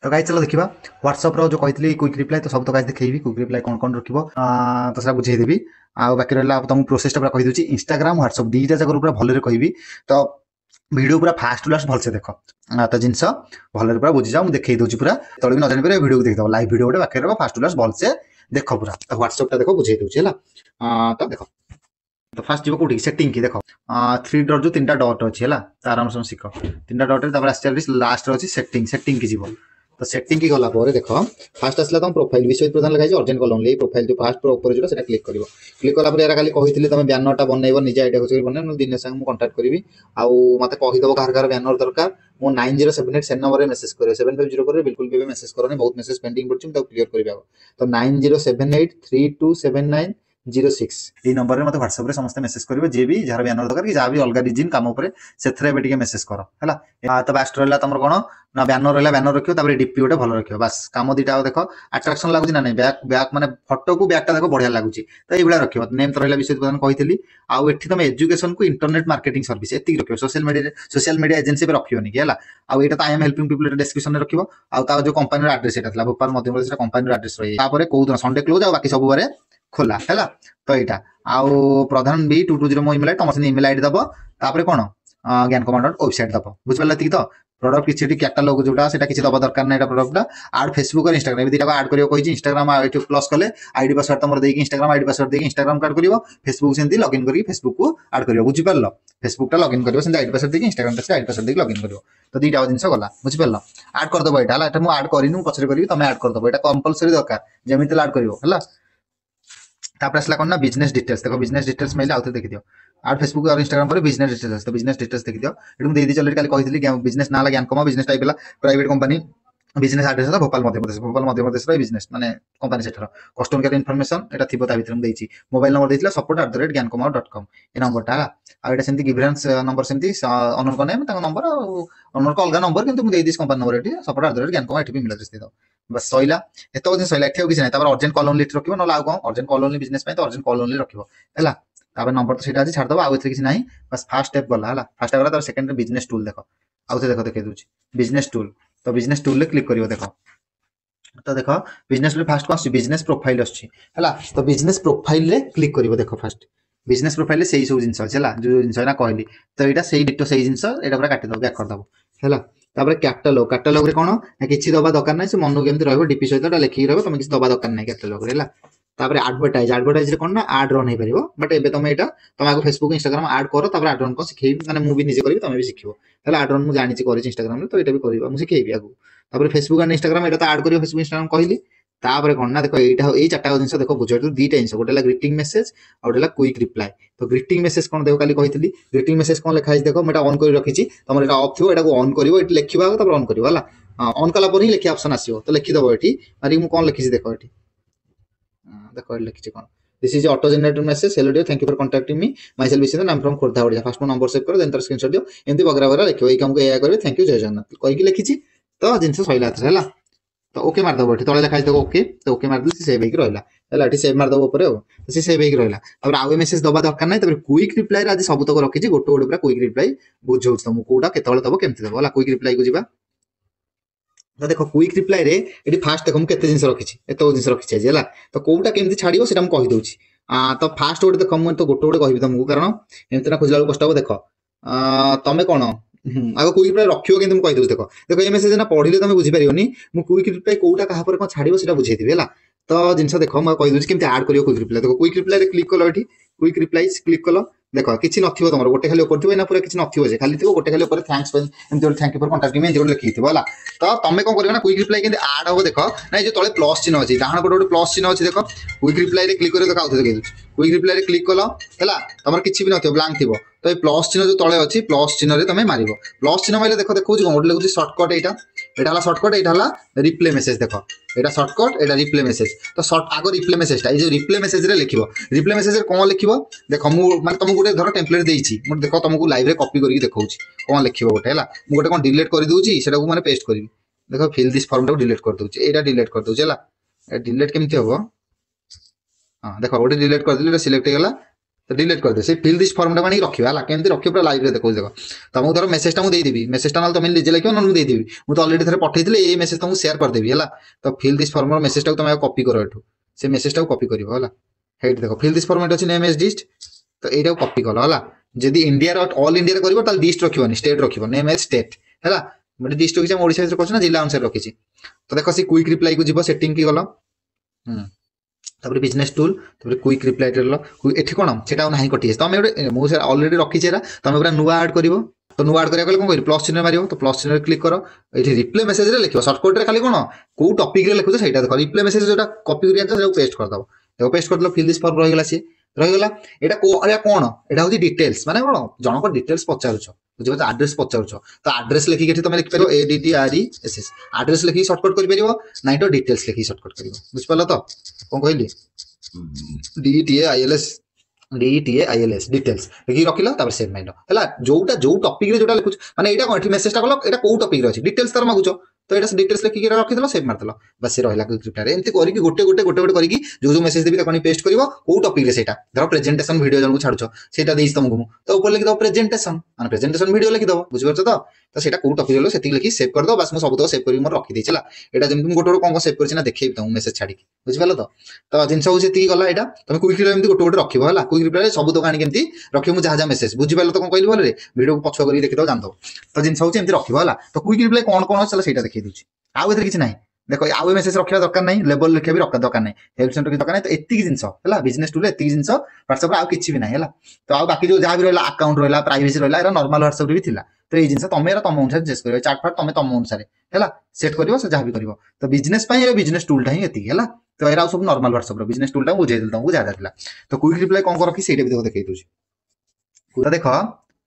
तो गाइस चलो देखिबा व्हाट्सएप रो जो कहितली क्विक रिप्लाई तो सब तो गाइस देखैबी क्विक रिप्लाई कोन रखिबो तो सेटा बुझेई देबी आ बाकी रहला तुम प्रोसेस टा पूरा कहि दूची इंस्टाग्राम व्हाट्सएप दीटा जगर पूरा भले रे कहबी तो वीडियो पूरा फास्ट टू लास्ट भल से देख तो जिनस भले पूरा बुझी जाओ देखई दूची पूरा तळे भी न जानि पारे वीडियो को देखि दो लाइव वीडियो गोटे बाकी रहबो फास्ट टू लास्ट भल से देखो पूरा तो व्हाट्सएप टा देखो बुझेई दूची हला तो देखो तो फास्ट जीव कोठी सेटिंग की देखो 3 डॉट जो तीनटा डॉट अछि हला आराम से सिखो तीनटा डॉट रे तबर आस्ते लास्ट रे अछि सेटिंग की जीव तो सेटिंग की गला पर देखो फास्ट आसला तुम प्रोफाइल विषय प्रदान लगाई अर्जेंट कल ओनली प्रोफाइल जो फास्ट ऊपर जो सेटा क्लिक करिवो क्लिक कला पर एरा खाली कहितली तुम बैनरटा बनैबो निजे आइडिया खोज बनै न दिन संग मु कांटेक्ट करबी आ मते कहि दबो कार बैनर दरकार मो 9078 सेन नंबर रे मेसेज करे 750 पर बिल्कुल भी मेसेज करने बहुत मेसेज पेंडिंग पड़छ तो क्लियर करबी तो 9078327906 এই নম্বরে মতে WhatsApp রে সমস্ত মেসেজ করিবে যে বি যার ব্যানর দরকার কি যা বি অলগা রিজিন কাম উপরে সেথরে বেটিকে মেসেজ কর হলা তো বাস্ট रहला तमर कोन ना बैनर रहला बैनर रखियो तापर डीपी गोटे भलो रखियो बस काम दीटा देखो अट्रैक्शन लागु ना नहीं बैक बैक माने फोटो को बैक टा देखो बढ़िया लागुची तो ए बिला रखियो नेम तो रहला विषय प्रदान कहितली आ एठी तमे एजुकेशन को इंटरनेट मार्केटिंग सर्विस एति रखियो सोशल मीडिया एजेंसी पे रखियो नि हला आ एटा तो I am helping people description में रखियो आ ता जो कंपनी एड्रेस एटा थला भोपाल मध्य प्रदेश कंपनी एड्रेस रही तापर को दिन संडे क्लोज आ बाकी सब बारे खोला हैला तो एटा आउ प्रधान बी 220 मो ईमेल तम से ईमेल आईडी दबो तापर कोन ज्ञानकुमार वेबसाइट दबो बुझ पाला ठीक तो प्रोडक्ट किछि कैटलॉग जोटा सेटा किछि दबा दरकार नै एटा प्रोडक्ट ऐड फेसबुक और इंस्टाग्राम ए दिटा ऐड करियो कहि इंस्टाग्राम आईडी प्लस कले आईडी पासवर्ड तमर देकी इंस्टाग्राम आईडी पासवर्ड देकी इंस्टाग्राम कार्ड करियो फेसबुक सेंती लॉगिन करी फेसबुक को ऐड करियो बुझि पारलो फेसबुक टा लॉगिन करियो सेंती आईडी पासवर्ड देकी इंस्टाग्राम टा आईडी पासवर्ड देकी लॉगिन करियो तो दीटा जिंस गला बुझि पारलो ऐड कर दबो एटा हला एटा मु ऐड करिनु पछरे करियो तमे ऐड कर दबो एटा कंपलसरी दरकार जेमिति ऐड करियो हला तापर असला कोन ना बिजनेस डिटेल्स देखो बिजनेस डिटेल्स मेल आउते देखि दियो आर फेसबुक और इंस्टाग्राम पर बिजनेस डिटेल्स तो बिजनेस डिटेल्स देखि दियो एडम देई दी चले काली कहितली बिजनेस नाला ज्ञान कमा business type private company business address था भोपाल मध्य प्रदेश रो बिजनेस माने कंपनी सेठर कस्टमर केयर इन्फॉर्मेशन एटा थिबो ता भितर देइची मोबाइल नंबर देइतला support@gyankumar.com ए नंबर ता आ एटा सेंती गिवरेंस नंबर सेंती ओनर को नेम ता नंबर ओनर को अलगा नंबर किंतु मु देइ this company number eighty support@gyankumar eighty भी मिला दिस दो बस सइला एतो दिन सइला एठी किछ नै तापर अर्जेंट कॉल ओनली रखिबो न लाउ कोन अर्जेंट कॉल ओनली बिजनेस पे तो अर्जेंट कॉल ओनली रखिबो हैला तापर नंबर तो सेटा अछि छाड़ दबो आ एथि किछ नै बस फर्स्ट स्टेप गला हैला फर्स्ट गला तापर सेकंड बिजनेस टूल देखो आउते देखो देखे दूची बिजनेस टूल तो बिजनेस टूल ले क्लिक करियो देखो तो देखो बिजनेस टूल फास्ट को बिजनेस प्रोफाइल अछि हैला तो बिजनेस प्रोफाइल ले क्लिक करियो देखो फास्ट बिजनेस प्रोफाइल ले सेही सब जिंस अछि हैला जो जिंस ना कहली तो एटा सेही डिटो सेही जिंस एटा पूरा काटि दबो बैक कर दबो हैला तापर कैटलॉग रे कोन किछि दबा दरकार नै से मनु केमति रहबो डीपी सहित एटा लेखि रहबो तमे किछि दबा दरकार नै कैटलॉग रे हैला तापर एडवर्टाइज रे कोन ना ऐड रन हे परिबो बट एबे तमे एटा तमे आगो फेसबुक इंस्टाग्राम ऐड करो तापर ऐड रन को सिखेई माने मु भी निजे करबी तमे भी सिखिबो हैला ऐड रन मु जानि छि करि इंस्टाग्राम रे तो एटा भी करबा मु सिखेइबी आगो तापर फेसबुक और इंस्टाग्राम एटा तो ऐड करियो फेसबुक इंस्टाग्राम कहली तापर कोन ना देखो एटा ए चारटा जिंस देखो बुझो दीटा जिंस गोटेला ग्रीटिंग मेसेज और गोटेला क्विक रिप्लाई तो ग्रीटिंग मेसेज कोन देखो काली कहितली ग्रीटिंग मेसेज कोन लिखा है देखो मेटा ऑन करि रखिछि तमर एटा ऑफ थियो एटा को ऑन करिवो एटी लिखिबा तापर ऑन करिवो हला ऑन कला पर ही लिखि ऑप्शन आसीबो तो लिखि दबो एटी मारी मु कोन लिखिछि देखो एटी देखो एटी लिखिछि कोन this is auto generated message hello dear thank you for contacting me myself is I am from Khordha Odia first number save करो देन तर स्क्रीनशॉट दियो एंती बगरा बगरा लिखियो ए काम को एया करबे थैंक यू जय जगन्नाथ कहि कि लिखिछि तो जिंस सइला हला तो ओके मार दबो तळे लिखा देखो ओके तो ओके मार दिस सेव हेक रहला हला एठी सेव मार दबो ऊपर तो से सेव हेक रहला अब आउ मेसेज दबा दरकार नै तबे क्विक रिप्लाई रे आज सब तक रखिछि गोटो गोटे पूरा क्विक रिप्लाई बुझौ तुम कोडा केतळे दबो केमति दबो हला क्विक रिप्लाई को जिबा तो देखो क्विक रिप्लाई रे एठी फास्ट देखो केते जिंस रखिछि एतो जिंस रखिछि हला तो कोउटा केमति छाडिबो सेटा हम कहि दोछि तो फास्ट गोटे देखो मु तो गोटो गोटे कहबी तुमको कारण एमतना खोजला कष्ट हो देखो तमे कोन आगो क्विक रिप्लाई रखियो कि तुम कहि दउ देखो देखो ए मेसेज ना पढिले तमे बुझि परियोनी मु क्विक रिप्लाई कोउटा कहा पर कोन छाडिबो सेटा बुझै दिबे हला तो जिंस देखो म कहि दउ केमति ऐड करियो क्विक रिप्लाई देखो क्विक रिप्लाई रे क्लिक कलो एठी क्विक रिप्लाईज क्लिक कलो देखो किछि नथिबो तमरो गोटे खाली ऊपर थिबो ना पूरा किछि नथिबो जे खाली थिबो गोटे खाली ऊपर थैंक्स एमति thank you for contacting me एमति लिखि थिबो हला तो तमे कोन करियो ना क्विक रिप्लाई केमति ऐड हो देखो नै जे तळे प्लस चिन्ह अछि डाहण गोटे प्लस चिन्ह अछि देखो क्विक रिप्लाई रे क्लिक करियो देखो आउथे देखि क्विक रिप्लाई रे क्लिक कलो हला तमर किछि भी नथिबो ब्लैंक थिबो तो ये प्लस चिन्ह जो तळे अछि प्लस चिन्ह रे तमे मारिबो प्लस चिन्ह माइले देखो देखौ गोटे लगुछि शॉर्टकट एटा एटा हला शॉर्टकट एटा हला रिप्ले मेसेज देखो एटा शॉर्टकट एटा रिप्ले मेसेज तो शॉर्ट आगो रिप्ले मेसेज ता ए जो रिप्ले मेसेज रे लिखिबो रिप्ले मेसेज रे कोन लिखिबो देखो मु माने तुमको गोटे धरो टेम्पलेट देइछि मु देखो तुमको लाइव रे कॉपी करके देखौछि कोन लिखिबो गोटे हला मु गोटे कोन डिलीट कर दोछि सेटा को माने पेस्ट करबी देखो फिल दिस फॉर्म टा डिलीट कर दोछि एटा डिलीट कर दोछि हला डिलीट केमति होबो हां देखो गोटे डिलीट कर दिले सिलेक्ट हे गेला तो डिलीट कर दे से फिल दिस फॉर्म टा रखियो हला केमती रखियो पूरा लाइव रे देखो देखो तुमको धर मेसेज टा मु देई देबी मेसेज टा नाल तुम निजे लिखियो न मु देई देबी मु तो ऑलरेडी थरे पठेइथिले ए मेसेज तुमको शेयर कर देबी हला तो फिल दिस फॉर्म रो मेसेज टा तुम कॉपी करो एठू से मेसेज टा कॉपी करिवो हला हेड देखो फिल दिस फॉर्मेट अछि नेम एज डिस्ट तो एटा कॉपी कलो हला जदी इंडिया रो ऑल इंडिया रे करिवो ताल डिस्ट रखिबोनी स्टेट रखिबो नेम एज स्टेट हला मतलब डिस्ट रखिछ हम ओडिसा रे करछ ना जिल्ला अनुसार रखिछि तो देखो से क्विक रिप्लाई को जीवो सेटिंग की गलो तापर बिजनेस टूल तापर क्विक रिप्लाई टेल एठी कोन सेटा नाही कटि तमे मु से ऑलरेडी रखि छेरा तमे पूरा नुवा ऐड करिवो तो नुवा ऐड करिया कोन करि प्लस चिन्ह मारियो तो प्लस चिन्ह क्लिक करो एठी रिप्लाई मेसेज रे लिखियो शॉर्टकट रे खाली कोन को टॉपिक रे लिखुछ सेटा देखो रिप्लाई मेसेज जोटा कॉपी करिया तो पेस्ट कर दबो देखो पेस्ट कर दलो फिल दिस फॉर्म रहि गला सी रहि गला एटा कोन एटा होती डिटेल्स माने कोन जणको डिटेल्स पचारुछ बुझिबो तो एड्रेस पचारुछ तो एड्रेस लिखि के तमे लिख परियो ADDRESS एड्रेस लिखि शॉर्टकट करि परियो नाइ तो डिटेल्स लिखि शॉर्टकट करियो बुझ पालो तो कोन कहली DETAILS डिटेल्स लिखि रखिलो तापर सेव माइंड हला जोटा जो टॉपिक रे जोटा लिखुछ माने एटा कोन मेसेज टा कलो एटा को टॉपिक रे अछि डिटेल्स तार मागुछो तो एटा डिटेल्स लिखि के रखि देलो सेव मार देलो बस से रहिला क्विक रिप्लाई एंती करी कि गोटे करी कि जो जो मेसेज देबी तकनी पेस्ट करिवो को टॉपिक रे सेटा धरो प्रेजेंटेशन वीडियो जन को छाडछो सेटा देइस तुमको तो ऊपर लिखि दो प्रेजेंटेशन माने प्रेजेंटेशन वीडियो लिखि दो बुझ परछ तो सेटा को टॉपिक रे सेति लिखि सेव कर दो बस मु सब तो सेव करी मोर रखि देछला एटा जेम गोटे कोन को सेव करछि ना देखैबि तुम मेसेज छाडी बुझ पालो तो जिंस हो सेति गला एटा तुम क्विक रिप्लाई एमती गोटे रखिबो हला क्विक रिप्लाई सब तो कानी केमती रखियो मु जहा मेसेज बुझ पालो तो कोन कहली बोले रे वीडियो को पछो करी देखि दो जान दो तो जिंस हो एमती रखिबो हला तो क्विक रिप्लाई कोन चला सेटा देखै दिछि आउ एथरे किछ नाही देखो आउ मेसेज रखिया दरकार नाही लेबल लिखिया भी रखा दरकार नाही हेल्प सेंटर की दरकार नाही तो एतिकी जिंस हला बिजनेस टूल एतिकी जिंस WhatsApp आउ किछि भी नाही हला तो आउ बाकी जो जहा भी रहला अकाउंट रहला प्राइवेसी रहला एरा नॉर्मल WhatsApp रे भी थिला तो ए जिंस तमे एरा तम अनुसार चेक करियो चार्ट फार्ट तमे तम अनुसार हला सेट करियो से जहा भी करियो तो बिजनेस पई ए बिजनेस टूल टा ही एतिकी हला तो एरा सब नॉर्मल WhatsApp रो बिजनेस टूल टा बुझे देल तुमको ज्यादा थिला तो क्विक रिप्लाई कोन को रखी सेटा भी देखो देखै दोछि पूरा देखो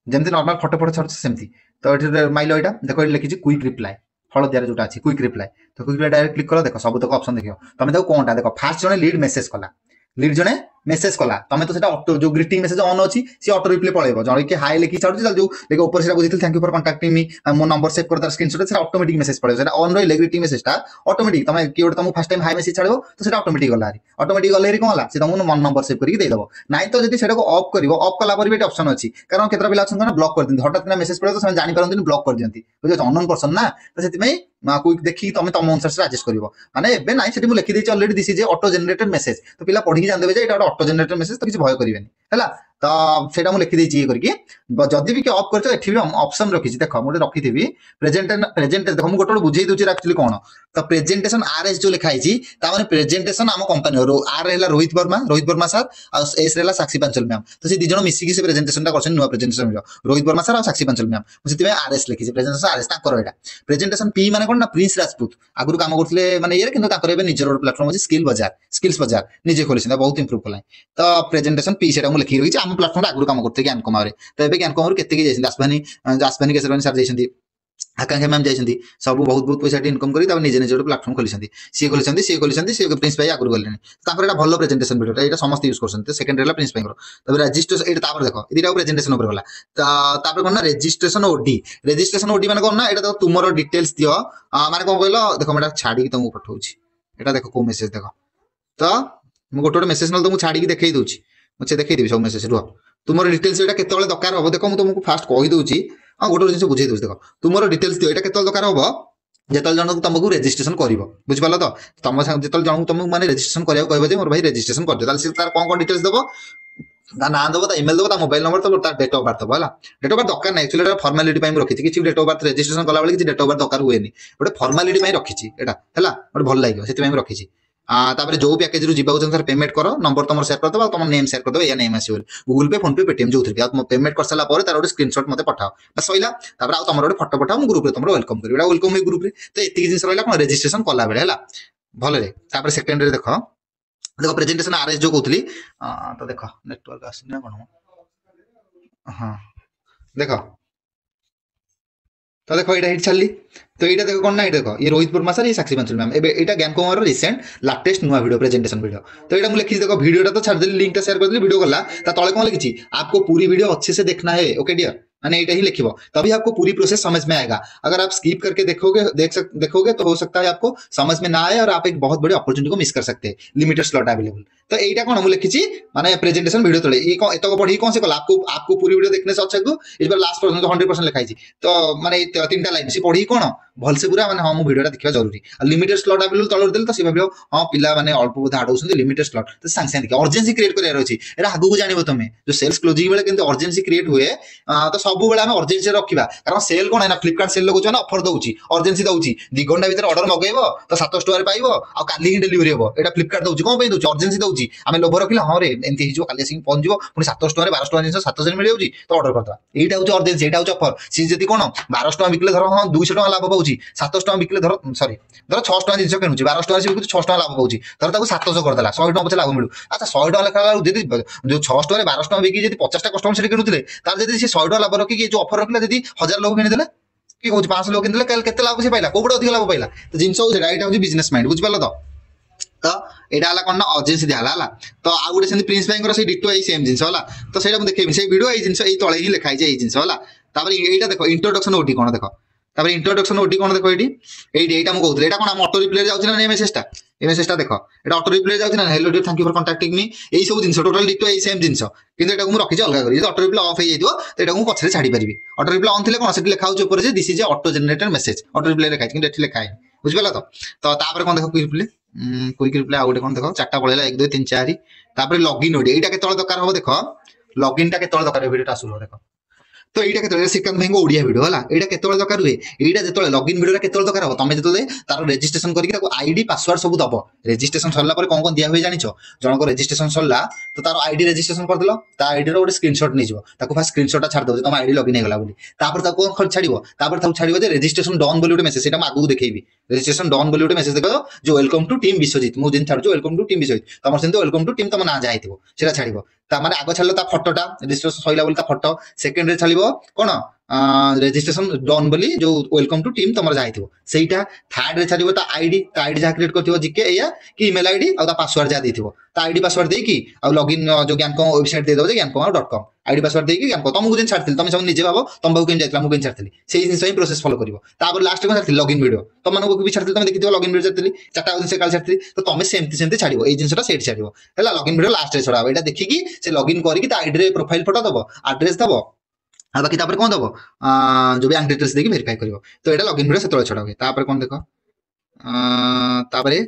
जेमति नॉर्मल फोटो फोटो छछ सेमति तो एठी माइलो एटा देखो एठी लिखि छि क्विक रिप्लाई हलदिया जोटा अच्छी क्विक रिप्लाई तो क्विक रिप्लाई डायरेक्ट क्लिक करो देखो सब तक ऑप्शन देखियो तमे देखो कोनटा देखो फास्ट जने लीड मेसेज कला लीड जने मेसेज कला तमे तो सेटा ऑटो जो ग्रीटिंग मेसेज ऑन अछि सी ऑटो रिप्लाई पळेबो जने के हाई लिखि छाडु चल जो देखो ऊपर सेटा बुझिथिल थैंक यू फॉर कांटेक्टिंग मी मो नंबर सेव कर तार स्क्रीनशॉट सेटा ऑटोमेटिक मेसेज पळेबो सेटा ऑन रही ग्रीटिंग मेसेज ता ऑटोमेटिक तमे की ओड तमु फर्स्ट टाइम हाई मेसेज छाडबो तो सेटा ऑटोमेटिक गला रे ऑटोमेटिक गले रे कोनला से तमु मन नंबर सेव करिक दे दबो नाइ तो जदी सेटा को ऑफ करिवो ऑफ कला पर भी एटा ऑप्शन अछि कारण केतरा बिला छन ना ब्लॉक कर दिन हठात ना मेसेज पळे तो से जानि परंतु ब्लॉक कर दियंती बुझो अननोन पर्सन ना तो सेति में क्विक देखि तमे तम अनुसार से एडजस्ट करिवो माने एबे नाइ सेति मु लिखि देछि already this is a auto generated message तो पिला पढि जान देबे जे एटा ऑटो जनरेटेड मेसेज तो किछ भय करिवेनी हला तो सेटा मु लिखि देछि करके जदी भी के ऑफ करछो एठी भी ऑप्शन रखि छि देखो मोटे रखि देबी प्रेजेंट देखो मु गोटो बुझेई दोछि एक्चुअली कोन तो प्रेजेंटेशन आरएस जो लिखाई छि ता माने प्रेजेंटेशन हम कंपनी रो आर हैला रोहित वर्मा सर और एस हैला साक्षी पांचल मैम तो से दी जण मिसी की से प्रेजेंटेशन ता करछन नुवा प्रेजेंटेशन रोहित वर्मा सर और साक्षी पांचल मैम सेति में आरएस लिखि छि प्रेजेंटेशन आरएस ता करो एटा प्रेजेंटेशन पी माने कोन ना प्रिंस राजपूत आगुरु काम करथले माने ये किंतु ताकर एबे निजर प्लेटफॉर्म अछि स्किल्स बाजार निजे खोलिसिन बहुत इंप्रूव कलाई तो प्रेजेंटेशन पी सेटा मु लिखि रही छि हम प्लेटफॉर्म आगुरु काम करथे ज्ञान कमारे तो एबे ज्ञान कमार केते के जैसे आसबानी केसरवानी सर जैसेंती आकांक्षा मैम जैसेंती सब बहुत पैसा इनकम करी तब निजे निजे प्लेटफॉर्म खोलिसंती सी प्रिंस भाई आगुरु गलेनी तापर एटा भलो प्रेजेंटेशन वीडियो एटा समस्त यूज करसंती सेकंड रेला प्रिंस भाई तब रजिस्ट्रेशन एटा तापर देखो एदिरा प्रेजेंटेशन ऊपर गला तापर कोन ना रजिस्ट्रेशन ओडी माने कोन ना एटा तो तुमरो डिटेल्स दियो माने कोन कहलो देखो मेटा छाडी तुमको पठाउछि एटा देखो को मेसेज देखो तो मु गोटो मेसेज नल तुमको छाडी के देखै दोछि मुझे देखै देबी सब मेसेज रुआ तुमरो डिटेल्स एटा केतेबेले दरकार होबो देखो मु तुमको फास्ट कहि दोछि हां गोटो जिंस बुझै दोछि देखो तुमरो डिटेल्स दियो एटा केतेबेले दरकार होबो जेतल जन तुमको रजिस्ट्रेशन करिवो बुझ पालो तो तुम जेतल जन तुमको माने रजिस्ट्रेशन करिया कहबो जे मोर भाई रजिस्ट्रेशन कर दे ताल से तार कोन डिटेल्स देबो ता नाम देबो ता ईमेल देबो ता मोबाइल नंबर तो ता डेट ऑफ बर्थ देबो हला डेट ऑफ बर्थ दरकार नै एक्चुअली एटा फॉर्मेलिटी पई रखि छि कि डेट ऑफ बर्थ रजिस्ट्रेशन कला बेले कि डेट ऑफ बर्थ दरकार हुएनी गोटे फॉर्मेलिटी पई रखि छि एटा हला गोटे भल लागियो सेति पई रखि छि तापर जो पैकेज रु जीवा सर पेमेंट करो नंबर तुम शेयर कर दो तुम नेम शेयर कर दो या नेम आसीबो गूगल पे फोन पे पेटीएम जो थी तुम पेमेंट कर साला तार गोटे स्क्रीनशॉट मते पठाओ बस सइला तापर आ तुम गोटे फोटो पठाओ मु ग्रुप रे तुम वेलकम करी एटा वेलकम ए ग्रुप रे तो एतिक जिंस रहला कोन रजिस्ट्रेशन कला बेले हला भले रे तापर सेकंड रे देखो देखो प्रेजेंटेशन आरएस जो कहतली तो देखो नेटवर्क आसना कोन हां देखो तो देखो एटा हिट चलली तो ये देखो कौन ना ये देखो ये रोहित वर्मा सर ये साक्षी पंचुल मैम एटा ज्ञान कुमार रिसेंट लाटेस्ट नुआ वीडियो प्रेजेंटेशन वीडियो तो ये लिखी देखो वीडियो तो छाड़ देली लिंक शेयर कर देली वीडियो गला तले कौन लिखी आपको पूरी वीडियो अच्छे से देखना है ओके डियर मैंने ये ही लिखिबो तभी आपको पूरी प्रोसेस समझ में आएगा अगर आप स्किप करके देखोगे तो हो सकता है आपको समझ में ना आए और आप एक बहुत बड़ी अपॉर्चुनिटी को मिस कर सकते हैं लिमिटेड स्लॉट अवेलेबल तो एटा कौन मुझे लिखी माने प्रेजेंटेशन वीडियो तले ये एत पढ़ी कौन से कला आपको पूरी वीडियो देखने से अच्छा इस बार लास्ट पर्यंत 100% लिखाई तो माने तीनटा लाइन से पढ़ी कौन भल से पूरा माने हां मु वीडियोटा देखिबा जरूरी लिमिटेड स्लॉट अवेलेबल तलर देल तो से भाबियो हां पिला माने अल्प बहुत हाडौसंती लिमिटेड स्लॉट तो सांग सांग देखि अर्जेंसी क्रिएट करियार अछि एरा आगु को जानिबो तमे जो सेल्स क्लोजिंग बेले केनते अर्जेंसी क्रिएट हुए तो सब बेले हम अर्जेंसी रखिबा कारण सेल कोन है ना फ्लिपकार्ट सेल लगो ना ऑफर दउची अर्जेंसी दउची 2 घंटा भीतर ऑर्डर मगैबो तो 700 टका रे पाइबो आ काली ही डिलीवरी हेबो एटा फ्लिपकार्ट दउची कोन पे दउची अर्जेंसी दउची हम लोभ रखिला हां रे एंती हिजो काली सिंग पहुंच जिवो पुनी 700 टका रे 1200 टका जिंस 700 मिल जाउची तो ऑर्डर करता एटा होची अर्जेंसी एटा होची ऑफर सी जदी कोन 1200 टका बिकले धर हां 200 टका लाभ पाउची 700 टका बिकले धर सॉरी धर 600 टका जिंस किनुची 1200 टका से बिकुची 600 टका लाभ पाउची धर ताको 700 कर देला 100 टका पछे लाभ मिलु अच्छा 100 टका लेखा जदी जो 600 टका रे 1200 टका बिकी जदी 50 टका कस्टमर से किनुथिले तार जदी से 100 टका लाभ रखी के जो ऑफर रखला जदी 1000 लोग किनि देले कि कहूँ 500 लोग किनले केते लाभ से पाइला कोबडा अधिक लाभ पाइला तो जिंस हो सेटा एटा हो बिजनेस माइंड बुझ पाला तो एटा हला कोन ना अर्जेंसी दियाला हला तो आ गुटे सेंती प्रिंस बैंक रो से डिटो आई सेम जिंस हला तो सेटा हम देखेबी से वीडियो आई जिंस एई तळे ही लिखाई जे एई जिंस हला तापर एटा देखो इंट्रोडक्शन ओटी कोन देखो तापर इंट्रोडक्शन ओटी कोन देखो एटा हम कहउतले एटा कोन हम ऑटो रिप्लाई जाउछि ना मेसेजटा देखो एटा ऑटो रिप्लाई जाउछि ना hello dear thank you for contacting me एई सब जिंस टोटल डिटो एई सेम जिंस किंतु एटा को रखि जे अलगा करी जे ऑटो रिप्लाई ऑफ हे जाइतो तो एटा को पछरे छाडी परिबी ऑटो रिप्लाई ऑन थिले कोन सेट लिखा होछ ऊपर जे this is a auto generated message auto reply लिखा छै किंतु एठी लिखा है बुझ पाला तो तापर कोन देखो क्विक रिप्लाई आ गुटे कोन देखो चारटा पळेला 1 2 3 4 तापर लॉगिन ओडी एटा केतळ दरकार हो देखो लॉगिन टा केतळ दरकार वीडियोटा सुरो देखो तो एटा केतळ श्रीकांत भाई ओडिया वीडियो हला एटा केतळ दरकार हुए एटा जेतळ लॉगिन वीडियो केतळ दरकार हो तमे जेतळे तार रजिस्ट्रेशन करिक ताको आईडी पासवर्ड सब दबो रजिस्ट्रेशन सरला पर कोन दिया हुए जानिछो जण को रजिस्ट्रेशन सरला तो तार आईडी रजिस्ट्रेशन कर देलो ता आईडी रो गोटे स्क्रीनशॉट नै जिवो ताको फास्ट स्क्रीनशॉट छाड़ दो तम आईडी लॉगिन हे गला बोली तापर ताको कोन छाड़िबो तापर ताको छाड़िबो जे रजिस्ट्रेशन डन बोली गोटे मेसेज सेटा मागु देखैबी रजिस्ट्रेशन डन बोली गोटे मेसेज देखो जो वेलकम टू टीम विश्वजीत मु दिन छाड़जो वेलकम टू टीम विश्वजीत तमर सेंतो वेलकम टू टीम तम ना जाइतिबो सेटा छाड़िबो ता माने आगो छाड़लो ता फोटोटा रजिस्ट्रेशन सइला बोली ता फोटो सेकंड रे छाड़िबो कोन रजिस्ट्रेशन डन बोली जो वेलकम टू टीम तमर जाइतिबो सेटा थर्ड रे छाड़िबो ता आईडी जा क्रिएट करथिबो जिके एया कि ईमेल आईडी आ ता पासवर्ड जा देथिबो ता आईडी पासवर्ड दे की आ लॉगिन जो ज्ञानकम वेबसाइट दे दो जे ज्ञानकम.com आईडी पासवर्ड दे की ज्ञानकम तुमको दिन छाड़थिल तुम सब निजे भाबो तुम बाबू केन जाइतला मु केन छाड़थिली सेही जिंस ही प्रोसेस फॉलो करिवो तापर लास्ट को छाड़थिल लॉगिन वीडियो तुम मानको भी छाड़थिल तुम देखिथिबो लॉगिन वीडियो छाड़थिली चारटा दिन से काल छाड़थिली तो तुम सेमती छाड़िबो ए जिंसटा सेट छाड़िबो हला लॉगिन वीडियो लास्ट रे छाड़ाबो एटा देखि की से लॉगिन करी की ता आईडी रे प्रोफाइल फोटो दबो एड्रेस दबो आ बाकी तापर कोन दबो जो बैंक डिटेल्स देकी वेरीफाई करिवो तो एटा लॉगिन वीडियो से तळे छाड़ा होय तापर कोन देखो तापर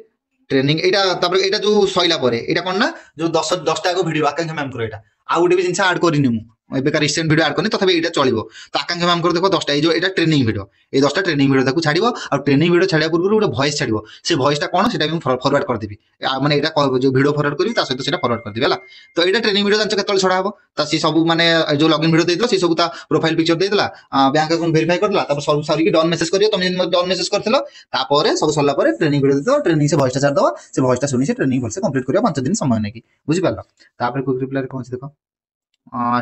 ट्रेनिंग एटा तापर एटा जो सइला परे एटा कोन ना जो 10 टा को वीडियो आकांक्षा मैम करो एटा आ गुटे भी जिंस ऐड करिनि मु एबेका रिसेंट वीडियो ऐड करनी तथापि एटा चलिबो तो आकांक्षा मैम कर देखो 10 टा ए जो एटा ट्रेनिंग वीडियो ए 10 टा ट्रेनिंग वीडियो ताकू छाड़िबो आ ट्रेनिंग वीडियो छाड़िया पूर्व गुटे वॉइस छाड़िबो से वॉइस टा कोन सेटा भी फॉरवर्ड कर देबी माने एटा जो वीडियो फॉरवर्ड करी ता सहित सेटा फॉरवर्ड कर देबी हला तो एटा ट्रेनिंग वीडियो जानछ केतल छडा हबो ता सी सब माने जो लॉगिन वीडियो देइतला सी सब ता प्रोफाइल पिक्चर देइतला बैंक अकाउंट वेरीफाई करला तापर सब सारी की डन मेसेज करियो तुम डन मेसेज करथिलो तापर सब सरला पर ट्रेनिंग वीडियो देतो ट्रेनिंग से वॉइस टा छाड़ दो से वॉइस टा सुनी से ट्रेनिंग भलसे कंप्लीट करियो 5 दिन समय नै की बुझि पारला तापर क्विक रिप्लाई कोन देखो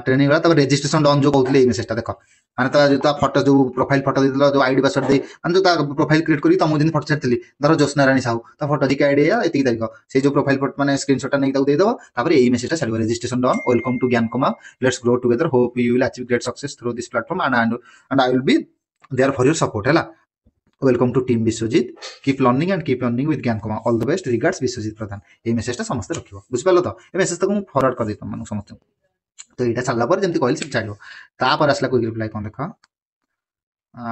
ट्रेनिंग वाला तब रजिस्ट्रेशन डन जो कहउतले ए मेसेज ता देखो माने ता फोटो जो प्रोफाइल फोटो देतलो जो आईडी पासवर्ड दे माने जो ता प्रोफाइल क्रिएट करी तमो दिन फोटो छाड़तली धरो जोस्ना रानी साहू ता फोटो जी के आईडी या एति तारिख से जो प्रोफाइल फोटो माने स्क्रीनशॉट नै ताऊ दे दबो तापर ए मेसेज ता छाड़िबो registration done welcome to Gyankam let's grow together hope you will achieve great success through this platform and I will be there for your support हला welcome to team Biswajit keep learning with Gyankam all the best regards Biswajit Pradhan ए message ता समस्त रखिबो बुझ पालो तो ए message तक forward कर देतो मानु समस्त तो एटा चलला पर जेंति कहली से छाड़ियो तापर आसला क्विक रिप्लाई कोन देखो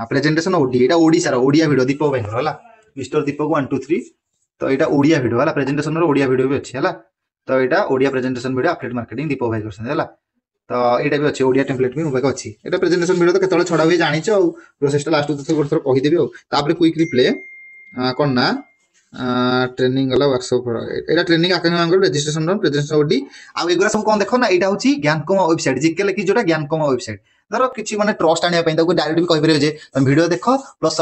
प्रेजेंटेशन ओडी एटा ओडिसा रो ओडिया वीडियो दीपक भाई हला मिस्टर दीपक 1 2 3 तो एटा ओडिया वीडियो हला प्रेजेंटेशन रो ओडिया वीडियो भी अछि हला तो एटा Odia presentation video update marketing Deepak भाई करसन हला तो एटा भी अछि ओडिया टेम्पलेट भी मोबाइल अछि एटा प्रेजेंटेशन वीडियो तो केतळ छडा होई जानिछ और प्रोसेस टा लास्ट तो थोर कहि देबी और तापर क्विक रिप्लाई कोन ना ट्रेनिंग वाला वर्कशॉप एटा training Akanksha ma'am registration done presentation ओडी आ एगुरा सब कोन देखो ना एटा होची ज्ञानकम वेबसाइट जिके लकी जोटा ज्ञानकम वेबसाइट धर किसी माने ट्रस्ट आने डायरेक्ट भी कही जे तुम वीडियो देख प्लस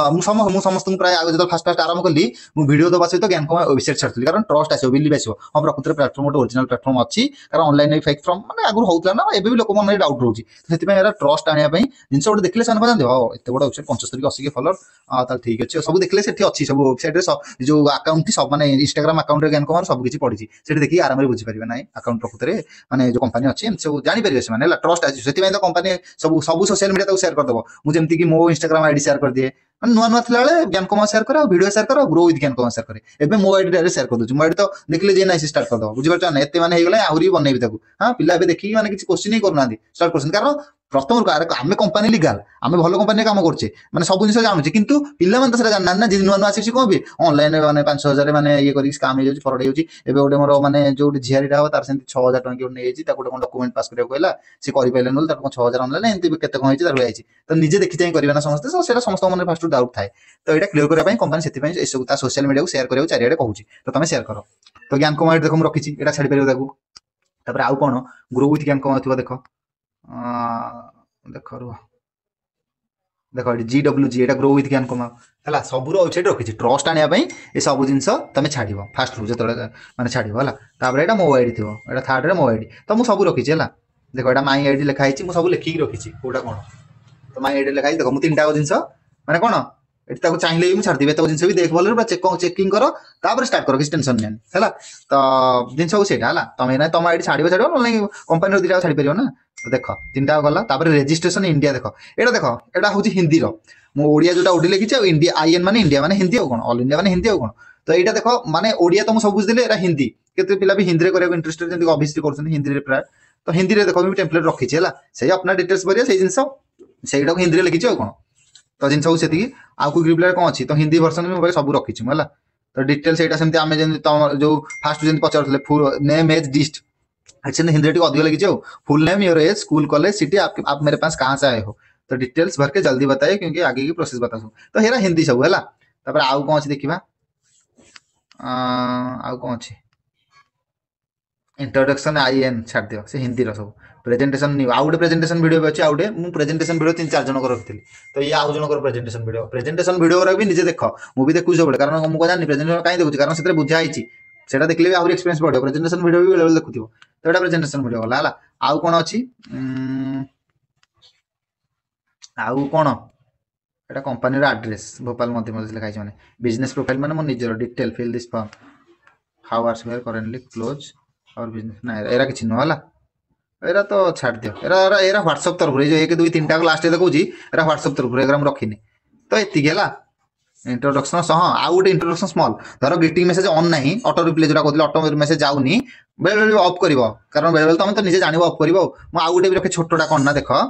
समस्त प्राय जो फास्ट फास्ट आरंभ कली वीडियो दबा सहित ज्ञान वेबसाइट छाड़ी कारण ट्रस्ट आसो बिलीव आसो हाँ प्रकृति प्लाटफर्म गोटे ओरिजिनल प्लाटफर्म अच्छी कारण ऑनलाइन फेक फ्रॉम माने आगु होउतला ना एबे भी लोक मन डाउट रोची सेति पय एरा ट्रस्ट आनिया पय जिंस गोटे देखले सन बजान हो एते बड़ वेबसाइट 75 80 के फॉलोअर ता ठीक अछि सब देखले सेठी अछि सब वेबसाइट रे जो अकाउंट थी सब माने इंस्टाग्राम अकाउंट रे ज्ञान कुमार सब किछि पढिछि सेठी देखि आराम रे बुझि परिबे नै अकाउंट प्रकृति रे माने जो कंपनी अछि सब जानि परिबे से माने ट्रस्ट अछि सेति पय तो कंपनी सब सोशल मीडिया तो शेयर कर दबो मु जेमति कि मो इंस्टाग्राम आईडी शेयर कर दिए नुआ नुआ थिला बेले ज्ञान कुमार शेयर करे वीडियो शेयर करे ग्रो विथ ज्ञान कुमार शेयर करे एबे मो आईडी डायरेक्ट शेयर कर दउछु मो आईडी तो देखले जे नाइ स्टार्ट कर दबो बुझि परछ ना एते माने हे गेला आउरी बनेबी ताकू हां पिला एबे देखि माने किछि क्वेश्चन ही करनादी स्टार्ट करछन कारण प्रथम आमे कंपनी लीगल आमे भलो कंपनी काम करछे माने सब जिंस जानुचे किंतु पिला मन तसरा जानना ना जे नुआ नुआ सिछि कोबी ऑनलाइन माने 5000 माने ये करी स्कैम हे जाउची फरड हे जाउची एबे ओडे मोर माने जो झियारीटा हो तार सेंती 6000 टका के नेइची ताको कोन डॉक्यूमेंट पास करियो कहला से करि पाइले नल ताको 6000 ऑनलाइन एंती केते कोन हेची तार आइची तो निजे देखि चाहि करिबा ना समस्त तो सेटा समस्त मन फास्ट डाउट थाए तो एटा क्लियर करिया पई कंपनी सेति पई ए सब ता सोशल मीडिया को शेयर करियो चारियाडे कहूची तो तमे शेयर करो तो ज्ञान कुमार देखो हम रखिची एटा छाडी परियो ताकू तापर आउ कोन ग्रो विथ ज्ञान कुमार थिबा देखो देखो रो देखो GWG एटा ग्रो विथ ज्ञान कुमार हला सबुर वेबसाइट रखिची ट्रस्ट आनिया पई ए सब जिंस तमे छाडिबो फास्ट रु जतले माने छाडिबो हला तापर एटा मो आईडी थिबो एटा थर्ड रे मो आईडी तो मु सब रखिची हला देखो एटा माई आईडी लिखा हिची मु सब लिखि रखिची कोटा कोन तो माई आईडी लिखा हिची देखो मु तीनटा जिंस माने कोन एटी ताको चाहिले भी छाड़ दिबे तो जिंस भी देख भलो चेकिंग करो तापर स्टार्ट करो किछ टेंशन नै हला तो जिंस को सेटा हला तमे ना तम आईडी छाडिबो ऑनलाइन कंपनी रो दिटा छाडी परियो ना तो देखो तीनटा गला तापर रजिस्ट्रेशन इंडिया देखो एटा होची हिंदी रो मो ओडिया जोटा ओडी लिखिछ इंडिया आईएन माने इंडिया माने हिंदी हो कोन ऑल इंडिया माने हिंदी हो कोन तो एटा देखो माने ओडिया तो मु सब बुझ दिले एरा हिंदी केते पिला भी हिंदी रे करे इंटरेस्टेड जंदी ऑब्वियसली करछन हिंदी रे प्राय तो हिंदी रे देखो मी टेम्पलेट रखिछ हला सेही अपना डिटेल्स भरिया सेही जिंस सेहीटा को हिंदी रे लिखिछ हो कोन तो जिंस सेती आ को रिप्लाई कोन अछि तो हिंदी वर्जन में मोबाइल सब रखिछ हला तो डिटेल्स एटा सेमते आमे जंदी जो फास्ट जंदी पचारथले full name age list actually Hindi टिक अधिक लगी full name your age school college city आप मेरे पास कहां से आए हो तो डिटेल्स भर के जल्दी बताइए क्योंकि आगे की प्रोसेस बता तो हेरा हिंदी सब है तापर आउ कौन अच्छी देखा आउ कौन अच्छी इंट्रोडक्शन आईएन छाड़ दियो से हिंदी रो सब प्रेजेंटेशन न्यू आउ प्रेजेंटेशन वीडियो भी अच्छी आउ मु प्रेजेंटेशन वीडियो 3-4 जन को रखिथि तो ये आउ जन को प्रेजेंटेशन वीडियो रे भी निजे देखो मु भी देखु सब कारण मु को जानि प्रेजेंटेशन काई देखु कारण सेते बुझा आइची सेटा देखले भी आउर एक्सपीरियंस बढ़ो प्रेजेंटेशन वीडियो भी लेवल देखुथिबो तो एटा प्रेजेंटेशन वीडियो वाला हला आउ कोन अछि आउ कोन एटा कंपनी रा एड्रेस भोपाल मध्य प्रदेश लिखाइ छै माने बिजनेस प्रोफाइल माने मन निजर detail fill this form how आर्स वे करेंटली क्लोज और बिजनेस ना एरा किछि न हला एरा तो छाड़ दियो एरा व्हाट्सएप तरफ रे जो 1 2 3 टा लास्ट देखौ जी एरा व्हाट्सएप तरफ रे हम रखिनी तो एति गेला इंट्रोडक्शन सह आउ गोटे इंट्रोडक्शन स्मॉल धर ग्रीटिंग मेसेज ऑन नहीं ऑटो रिप्ले जोटा कहले ऑटो मेसेज जाउनी बेले बेले ऑफ करिवो कारण बेले बेले तुम तो निजे जानिबो ऑफ करिवो मु आउ गोटे भी रखे छोटोटा कोन ना देखो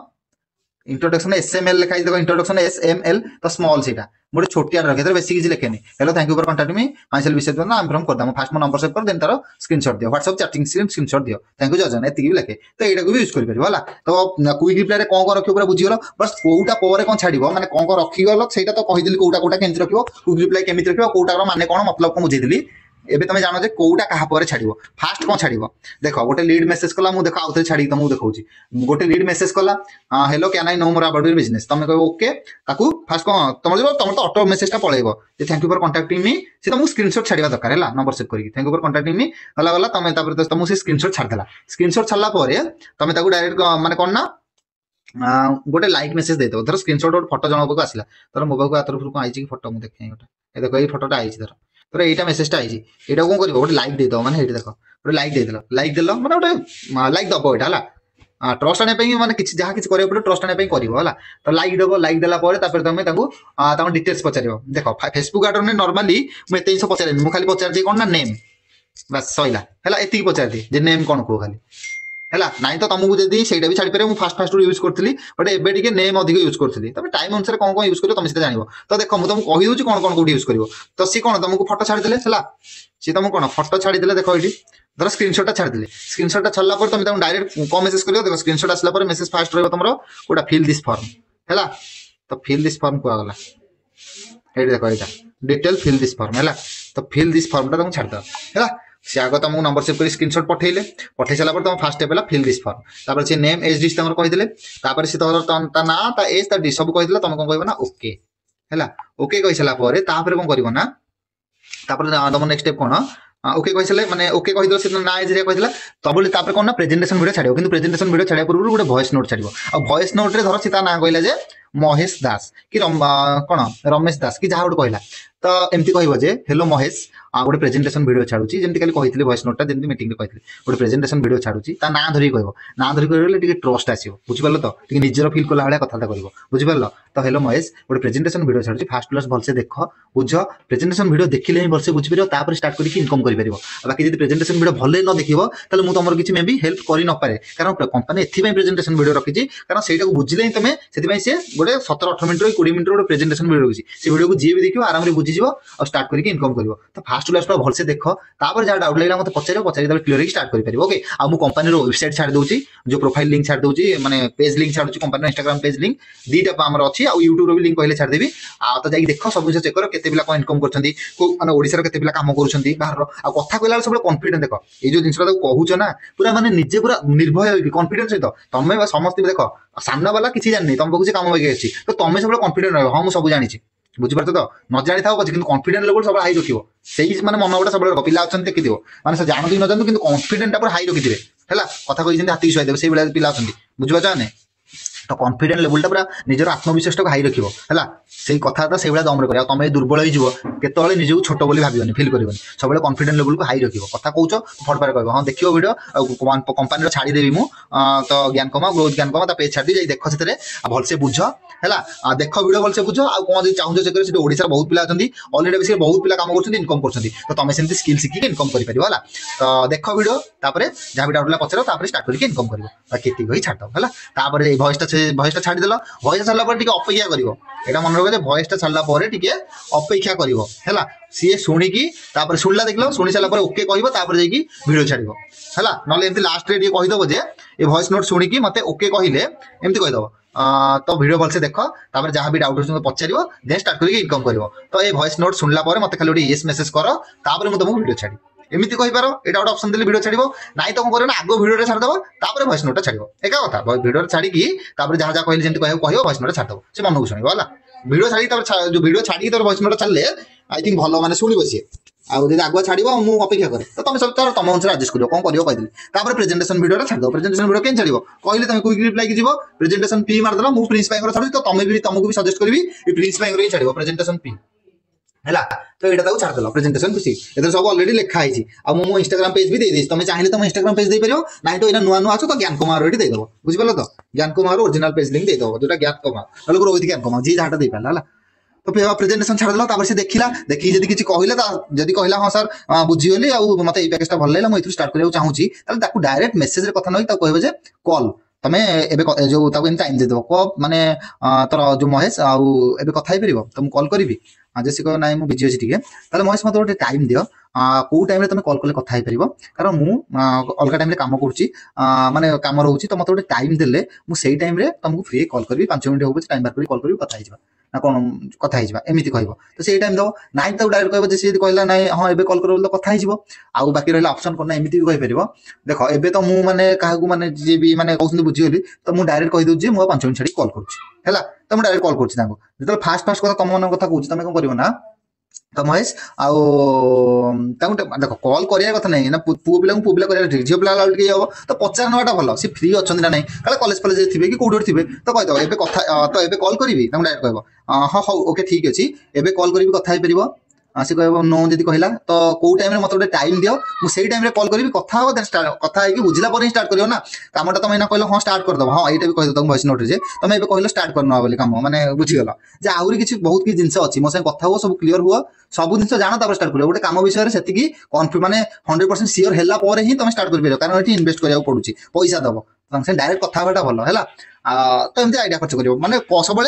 इंट्रोडक्शन एसएमएल लिखाई देखो इंट्रोडक्शन एसएमएल तो स्मॉल सीटा मोटे छोटिया रखे तो बेसी किछि लिखेनी hello thank you for contact me my self विशेष ना आई एम फ्रॉम करदा फर्स्ट मो नंबर सेव कर देन तारो स्क्रीनशॉट दियो व्हाट्सएप चैटिंग स्क्रीनशॉट दियो थैंक यू जजन एति भी लिखे तो एटा को भी यूज करि परिबो हला तो क्विक रिप्लाई रे कोन कोन रखियो पूरा बुझि गेलो बस कोउटा पावर कोन छाडिबो माने कोन कोन रखि गेलो सेटा तो कहि दिली कोउटा कोउटा केंति रखियो क्विक रिप्लाई केमिति रखियो कोउटा रो माने कोन मतलब को बुझि दिली एबे तमे जानो जे कोउटा कहा पर छाडिबो फास्ट कोन छाडिबो देखो गोटे लीड मेसेज कला मु देखो आउथे छाडी तमु देखौची गोटे लीड मेसेज कला hello can I know more about your business तमे कहबो ओके ताकू फास्ट कोन तमे तो ऑटो मेसेज टा पळेबो जे थैंक यू फॉर कांटेक्टिंग मी से तमु स्क्रीनशॉट छाडीबा दरकार हैला नंबर सेव करी थैंक यू फॉर कांटेक्टिंग मी हला गला तमे तापर तमु से स्क्रीनशॉट छाड देला स्क्रीनशॉट छाडला परे तमे ताकू डायरेक्ट माने कोन ना गोटे लाइक मेसेज दे दो धर स्क्रीनशॉट और फोटो जणो को आसिला तर मोबाइल को तरफ को आइची फोटो मु देखै गोटे ए देखो ए फोटोटा आइची धर तो एटा मेसेज टा आइची एटा कोन करबो गोटे लाइक दे दो माने हेटी देखो गोटे लाइक देलो माने गोटे लाइक दबो एटा हला ट्रस्ट आने पई माने किछ जहा किछ करे पड़े ट्रस्ट आने पई करबो हला तो लाइक देला परे तापर तमे ताकू ताको डिटेल्स पचारियो देखो फेसबुक आडर ने नॉर्मली मु एते सब पचारे मु खाली पचार जे कोन ना नेम बस सइला हला एति पचार दे जे नेम कोन को खाली हैला नाइ तो तुमको जदी सेटा भी छाडी पारे मु फास्ट यूज करथली बट एबे टिके नेम अधिक यूज करथली तबे टाइम अनुसार कोन कोन यूज करियो तुम सेटा जानिबो तो देखो मु तुमको कहि दोची कोन कोन कोठी यूज करियो तो सी कोन तुमको फोटो छाडी देले हैला सी तुमको कोन फोटो छाडी देले देखो एठी धर स्क्रीनशॉट टा छाडी देले स्क्रीनशॉट टा छल्ला पर तुम तुम डायरेक्ट को मैसेज करियो देखो स्क्रीनशॉट आसला पर मैसेज फास्ट रहबो तुमरो कोडा फिल दिस फॉर्म हैला तो फिल दिस फॉर्म को आगला एठी देखो एटा डिटेल फिल दिस फॉर्म हैला तो फिल दिस फॉर्म टा तुम छाड दो हैला से आग तुमको नंबर सेव कर स्क्रीनशॉट पठेले पठे सारा पर तुम फास्ट स्टेप है फिल दिस फॉर्म तापर से नेम एज डिस तुम कहीदेले तापर से ता ना ता एज ता डिस सब कहीदेला तुम कौन कहबो ना ओके हैला ओके कहि सारा पर तापर कौन करबो ना तापर तुम नेक्स्ट स्टेप कौन ओके कहि माने ओके कहि दो से ना एज रे कहिदला तब तापर कौन ना प्रेजेंटेशन वीडियो छाड़ियो किंतु प्रेजेंटेशन वीडियो छाड़िया पूर्व गोटे वॉइस नोट छाड़ियो आ वॉइस नोट रे धर सीता ना कहला जे महेश दास कि कौन रमेश दास कि जहाँ गोटे कहला तो एमती कहबो जे हेलो महेश गोटे प्रेजेंटेशन वीडियो छाड़ुची जेमती काली कहितली वॉइस नोट ता जेमती मीटिंग रे कहितली गोटे प्रेजेंटेशन वीडियो छाड़ुची ता ना धरि कहबो ना धरि कहले टिके ट्रस्ट आसीबो बुझि परलो तो टिके निजर फील कोला वाला कथा करबो बुझि परलो तो हेलो महेश गोटे प्रेजेंटेशन वीडियो छाड़ुची फास्ट क्लास भलसे देखो बुझ प्रेजेंटेशन वीडियो देखिले ही भलसे बुझि परियो तापर स्टार्ट करिक इनकम करि परियो बाकी जदि प्रेजेंटेशन वीडियो भले न देखिबो ताले मु तमर किछि मे भी हेल्प करि न पारे कारण कंपनी एथि पय प्रेजेंटेशन वीडियो रखिछि कारण सेटा को बुझिले ही तमे सेति पय से गोटे 17-18 मिनिट 20 मिनिट गोटे प्रेजेंटेशन वीडियो रखिछि से वीडियो को जे भी देखियो आराम रे बुझि जिवो और स्टार्ट करिक इनकम करिवो तो फास्ट क्लास भलसे देखो तापर जा डाउट लागला मते पचारि तबे क्लियर ही स्टार्ट करि परिबो ओके आ मु कंपनी रो वेबसाइट छाड़ दोछि जो प्रोफाइल लिंक छाड़ दोछि माने पेज लिंक छाड़ दोछि कंपनी इंस्टाग्राम पेज लिंक दीटा हमर अछि आ YouTube रो भी लिंक कहले छाड़ देबी आ तो जाई देखो सब कुछ चेक करो केते बिला को इनकम करछंती को माने ओडिसा रो केते बिला काम करछंती बाहर रो आ कथा कहला सब कॉन्फिडेंट देखो ए जो जिंसरा कहूछ ना पूरा माने निजे पूरा निर्भय होई कॉन्फिडेंस सहित तमे समस्त देखो सामना वाला किछि जाननी तम बकुछि काम होई गेछि तो तमे सब कॉन्फिडेंट रहबो हां मु सब जानिछि बुझी पारछ तो न जानि थाओ किंतु कॉन्फिडेंट लेवल सब हाई रखिबो सेही माने मन गोटा सब पिला अछन देखि दियो माने से जानतो न जानतो किंतु कॉन्फिडेंट पूरा हाई रखिथिबे हैला कथा कहि जंती हाथी सुआइ देबे सेही बेला पिला अछंती बुझी पाछ ने तो कॉन्फिडेंट लेवल पूरा निजर आत्मविश्वास को हाई रखिबो हैला सेही कथा से बेला दम रे करिया तमे दुर्बल होई जिवो केतोले निजु छोटो बोली भाबियोनी फील करिवनी सब बेला कॉन्फिडेंट लेवल को हाई रखिबो कथा कहउछ फट पार कहबो हां देखियो वीडियो कंपनी रो छाडी देबी मु तो ज्ञान कमा ग्रोथ ज्ञान कमा ता पेज छाडी जाई देखो सेतरे भल से बुझ हैला देखो वीडियो भल से बुझ आ कोन जे चाहू जे करे से ओडिसा बहुत पिला अछंती ऑलरेडी बेसी बहुत पिला काम करछंती इनकम करछंती तो तमे सेंती स्किल सिखि इनकम करि परिबो हैला तो देखो वीडियो तापरे जा भी डाउट ला पछरो तापरे स्टार्ट करिके इनकम करिवो बाकी एति होई छाड़ दो हैला तापरे ए वॉइस ता छाडी देलो वॉइस छाडला पर टिके अपेक्षा करिवो एटा मन रखो जे वॉइस ता छाडला पर टिके अपेक्षा करिवो हैला सी सुनी की तापर सुनला देखलो सुनी साला पर ओके कहबो तापर जाई की वीडियो छाडिबो हैला नले एमती लास्ट रे टिके कहि दबो जे ए वॉइस नोट सुनी की मते ओके कहिले एमती कहि दबो तो वीडियो भलसे देखो तापर जहां भी डाउट हो पचारिबो देन स्टार्ट करके इनकम करिवो तो ए वॉइस नोट सुनला पर मते खाली यस मेसेज करो तापर मु तुमको वीडियो छाडी एमिति कहि पारो एटा गोटे ऑप्शन देले वीडियो छाडिबो नाइ तो करो ना आगो वीडियो रे छाड दबो तापर वॉइस नोट छाडिबो एका कथा वीडियो रे छाडी की तापर जहां जहां कहले जेंति कहबो वॉइस नोट छाड दबो से मन को सुनिबो होला वीडियो छाडी तापर जो वीडियो छाडी तापर वॉइस नोट छाडले आई थिंक भलो माने सुनिबो सी आ जदि आगो छाडिबो मु अपेक्षा करे तो तुम सब तुम अनुसार एडजस्ट करियो कोन करियो कहि दिले तापर प्रेजेंटेशन वीडियो रे छाड दो प्रेजेंटेशन वीडियो केन छाडिबो कहले तुम क्विक रिप्लाई की जीवो प्रेजेंटेशन पी मार दलो मु प्रिंस बाई छाडी तो तुम भी तुमको भी सजेस्ट करबी ए प्रिंस बाई रे छाडिबो प्रेजेंटेशन पी हैला तो एटा ताको छाड दलो प्रेजेंटेशन खुशी एते सब ऑलरेडी लिखा आइछि आ मु इंस्टाग्राम पेज भी दे देछि तुम चाहिले तुम इंस्टाग्राम पेज दे परियो नाइ तो एना नुआ नुआ आछो तो ज्ञान कुमार रेडी दे दबो बुझि परलो तो ज्ञान कुमार ओरिजिनल पेज लिंक दे दबो जोटा ज्ञान कुमार हलो रोहित ज्ञान कुमार जी जाटा दे पाला हला तो प्रेजेंटेशन छाड़ दलो तापर से देखिला देखि जदी किछि कहिला ता जदी कहिला हां सर बुझी गेली आ मते ए पैकेज ता भल लागला म इथु स्टार्ट करियो चाहूची ताले ताकू डायरेक्ट मेसेज रे कथा नै ता कहबे जे कॉल तमे एबे जो ताकू इन टाइम दे दो को माने तोर जो महेश आ एबे कथा ही परिबो तुम कॉल करबी जैसे कह ना बिजी अच्छी टे ताले महेश मत गोटे टाइम दियो को टाइम तुम कॉल कले कथा पार कारण मु अलग टाइम काम करुच्ची माने काम रोचे तो मत गोटे टाइम देले मुझे टाइम तुमको फ्री कॉल करी 5 मिनट हो टाइम बार कॉल करी कथा ना कौन कथा एमती कह तो से टाइम दो नाइ तो डायरेक्ट कह जैसे कहला ना हाँ एबे कॉल कर कथा आउ बाकी रहा ऑप्शन करना एमती भी कह देख एबे तो मुझे माने क्या माने जी भी माने कहते बुझीगली तो मुझे डायरेक्ट कही दूसरी मुझे 5 मिनट छाड़ी कॉल करुँच तो मुझे डायरेक्ट कॉल कर फास्ट फास्ट कथा तुम मन कथा कहूँ तुम कौन कर ना तो महेश देख कॉल कराया कथा नहीं ना पुओ पिला पुओ पिला कर झील पिला हम तो पचार नाटा भल सी फ्री अच्छा ना नहीं कल कॉलेज कॉलेज थे कि कौटे थे तो कहीदेव ए कथा तो ए कॉल करी डायरेक्ट कह हाँ हाँ ओके ठीक अच्छे एबे कॉल करी कथा पार सी कह नो जी कहला तो कौ टाइम मत गोटे टाइम दियो मुझे टाइम कॉल करी कथा कथा बुझला पर स्टार्ट करियो ना कामटा तुम कहल हाँ स्टार्ट करदब हाँ यहाँ भी कह तुम वॉइस नोट तुम ए कहल स्टार्ट करना बोली काम मैंने बुझीगल जे आहरी किसी बहुत किसी जिन अच्छी मो कथा हुआ सब क्लीयर हुआ सब जिन जान तापर स्टार्ट कर गोटे काम विषय से माने 100% सियोर है ही तुम स्टार्ट कर कारण ये इन्वेस्ट करा पड़ुची पैसा दब डायरेक्ट कथा भल है तो एमती आइडिया खर्च कर माने सब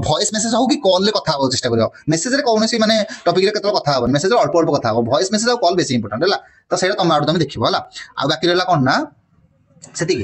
वॉइस मेसेज हो कि कॉल ले कथा चेष्टा कर मेसेज रे कौन माने टॉपिक रे केतला कथा होबन मेसेज अल्प कथा हो वॉइस मेसेज और कॉल बेसी इंपोर्टेंट है तो सेटा तुम आड़ तुम देखिबो हला आ बाकी रहला कोन ना सेति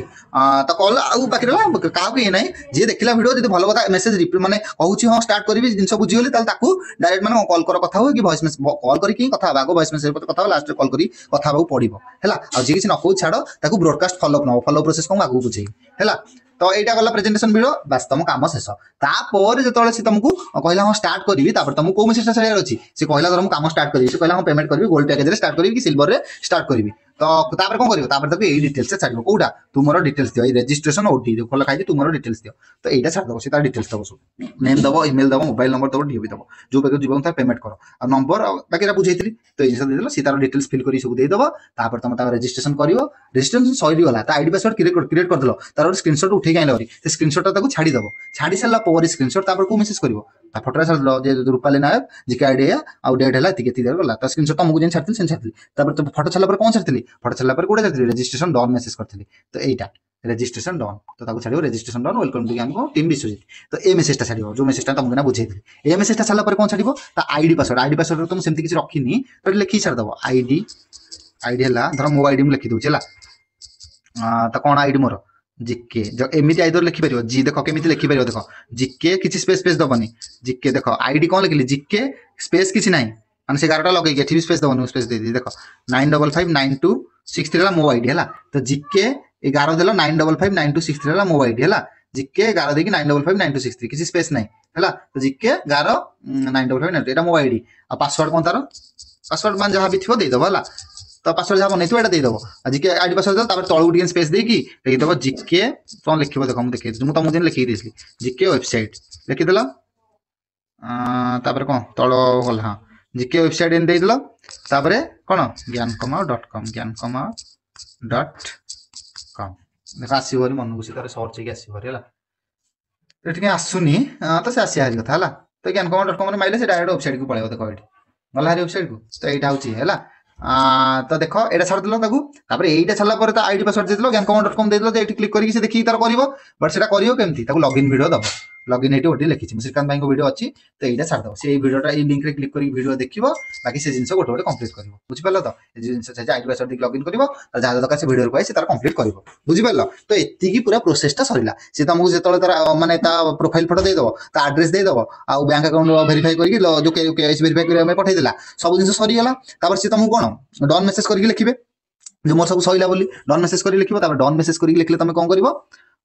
तो कॉल आउ बाकी रहा क्या ना जी देखला वीडियो जी भल कथा मेसेज माने कहूँ हाँ स्टार्ट करी जिन बुझीगली डायरेक्ट मैंने कॉल कर कथा हो कि वॉइस मेसेज कॉल करके कथा आगे वॉइस मेसेज कथा लास्ट कॉल करी कथा पड़ो है जी किसी न कौ छाड़ ताकू ब्रॉडकास्ट फॉलोअप न फॉलोअप प्रोसेस को आगू बुझे है तो यहाँ गला प्रेजेंटेशन वीडियो बास तुम काम शेष तापर जो सी तुमको कहला हाँ स्टार्ट करी तुमको कौ मेसेज छाड़ार अच्छी से कहला धर काम स्टार्ट करी से कहला हाँ पेमेंट करी गोल्ड पैकेज स्टार्ट करी कि सिल्वर रे स्टार्ट करी तो तापर कौन कर ये डिटेल्स छाड़ कौटा तुम डिटेल्स दियो रेजिस्ट्रेशन ओटी जो खोला खाई तुम डिटेल्स दियो तो यहाँ छाड़देव से डिटेल्स दब सब नेम दब इमेल दब मोबाइल नंबर दब डीओ दब जो पैकेज जीवन था पेमेंट कर आ नंबर बाकी बुझे तो ये जिन सी तार डिटेल्स फिल कर सब देदेव तापर तुम रेजिस्ट्रेशन कर रेजिस्ट्रेशन सरीगला आईडी पासवर्ड क्रिएट करदेल तार स्क्रीनशॉट उठे आइल से स्क्रीनशॉट छाड़देव छाड़ी सारा स्क्रीनशॉट कौ मेसेज कर फटो छाड़ रूपाली नायक जिके आईडी आउ डेट है गला तो स्क्रीनशॉट तुमको जेन छाड़ी से छाड़ी फटो छाड़ा कौन छाड़ी फटो छाड़ा कौटे छाड़ी रेजिस्ट्रेशन डन मेसेज करी तो यहाँ रेजिस्ट्रेशन डन तो छाड़ registration done welcome to game team Biswajit तो ये मेसेज छाड़ जो मेसेज तुमको ना बुझे ये मेसेज छाड़ा कौन छाड़ आईडी पासवर्ड तुम सेमती किसी रखी तो लिखी छाड़देव आईडी आईडी है धर मो आईडी लिखी दूसरी है तो कौन आईडी मोर जिके जो एमती आईदर लिखिपर जी देख केमी लिखिपर देख जिके किसी स्पेस स्पेस दबनी जिके देख आईडी कौन लिखिली जिके स्पेस किसी ना मैंने से 11टा लगे ये स्पेस दबनी स्पेस दे दी देख 955926 मो आईडी है तो जिके 11 देल 955926 मो आईडी है जिके 11 देखिए 955926 किसी स्पेस ना है तो जिके 11 9559 यहाँ मो आईडी आ पासवर्ड कौन तार पासवर्ड मान जहाँ भी थी देदेव है तो पासवर्ड जहाँ बनई यहाँ देदेव जिके आईडी पासवर्ड तलू टे स्पेस देकी लिखिदेव जिके कौन लिख देख मुझे देखी तुमको दिन लिखी देती जिके वेबसाइट लिखिदेल कौन तल गला हाँ जिके वेबसाइट एन देदेल कौन ज्ञानकमाओ.com ज्ञानकमाओ.com देख आसो मन को सीधे सर्च होगी आसो ये आसुनी तो से आसी हारी कथा तो ज्ञानकमाओ.com माइले से डायरेक्ट वेबसाइट को पड़े देख ये गला हारी वेबसाइट को तो यहाँ हूँ तो देख ये छाड़देल यहाँ छाड़ा तो आईडी पासवर्ड देदेल ज्ञानकमाओ.com देदेल ये क्लिक करके देखिए तार कर बट से कमी लॉगिन वीडियो दब लॉगिन ये गोटे लिखी श्रीकांत भाई वीडियो अच्छी तो यहाँ छाड़देव से वीडियोटा लिंक रे क्लिक कर वीडियो देखिए बाकी से जिन गोटे गोटे कंप्लीट कर बुझिपार तो जिन आईडी पासवर्ड देख लॉगिन कर जहाँ दरकार से वीडियो को से तार कंप्लीट कर बुझिपार तो ये पूरा प्रोसेसटा सरला सी तुमको जो तार माने प्रोफाइल फोटो देदेव तो आड्रेस देदेव आ बैंक अकाउंट वेरीफाई करके जो केवाईसी वेरीफाई कर पठेदेला सब जिन सरीगला सी तुमको कौन डन मेसेज करके लिखे जो मोर सब सैला बोली डन मेसेज कर लिखे डन मेसेज कर लिखले तुम कौन कर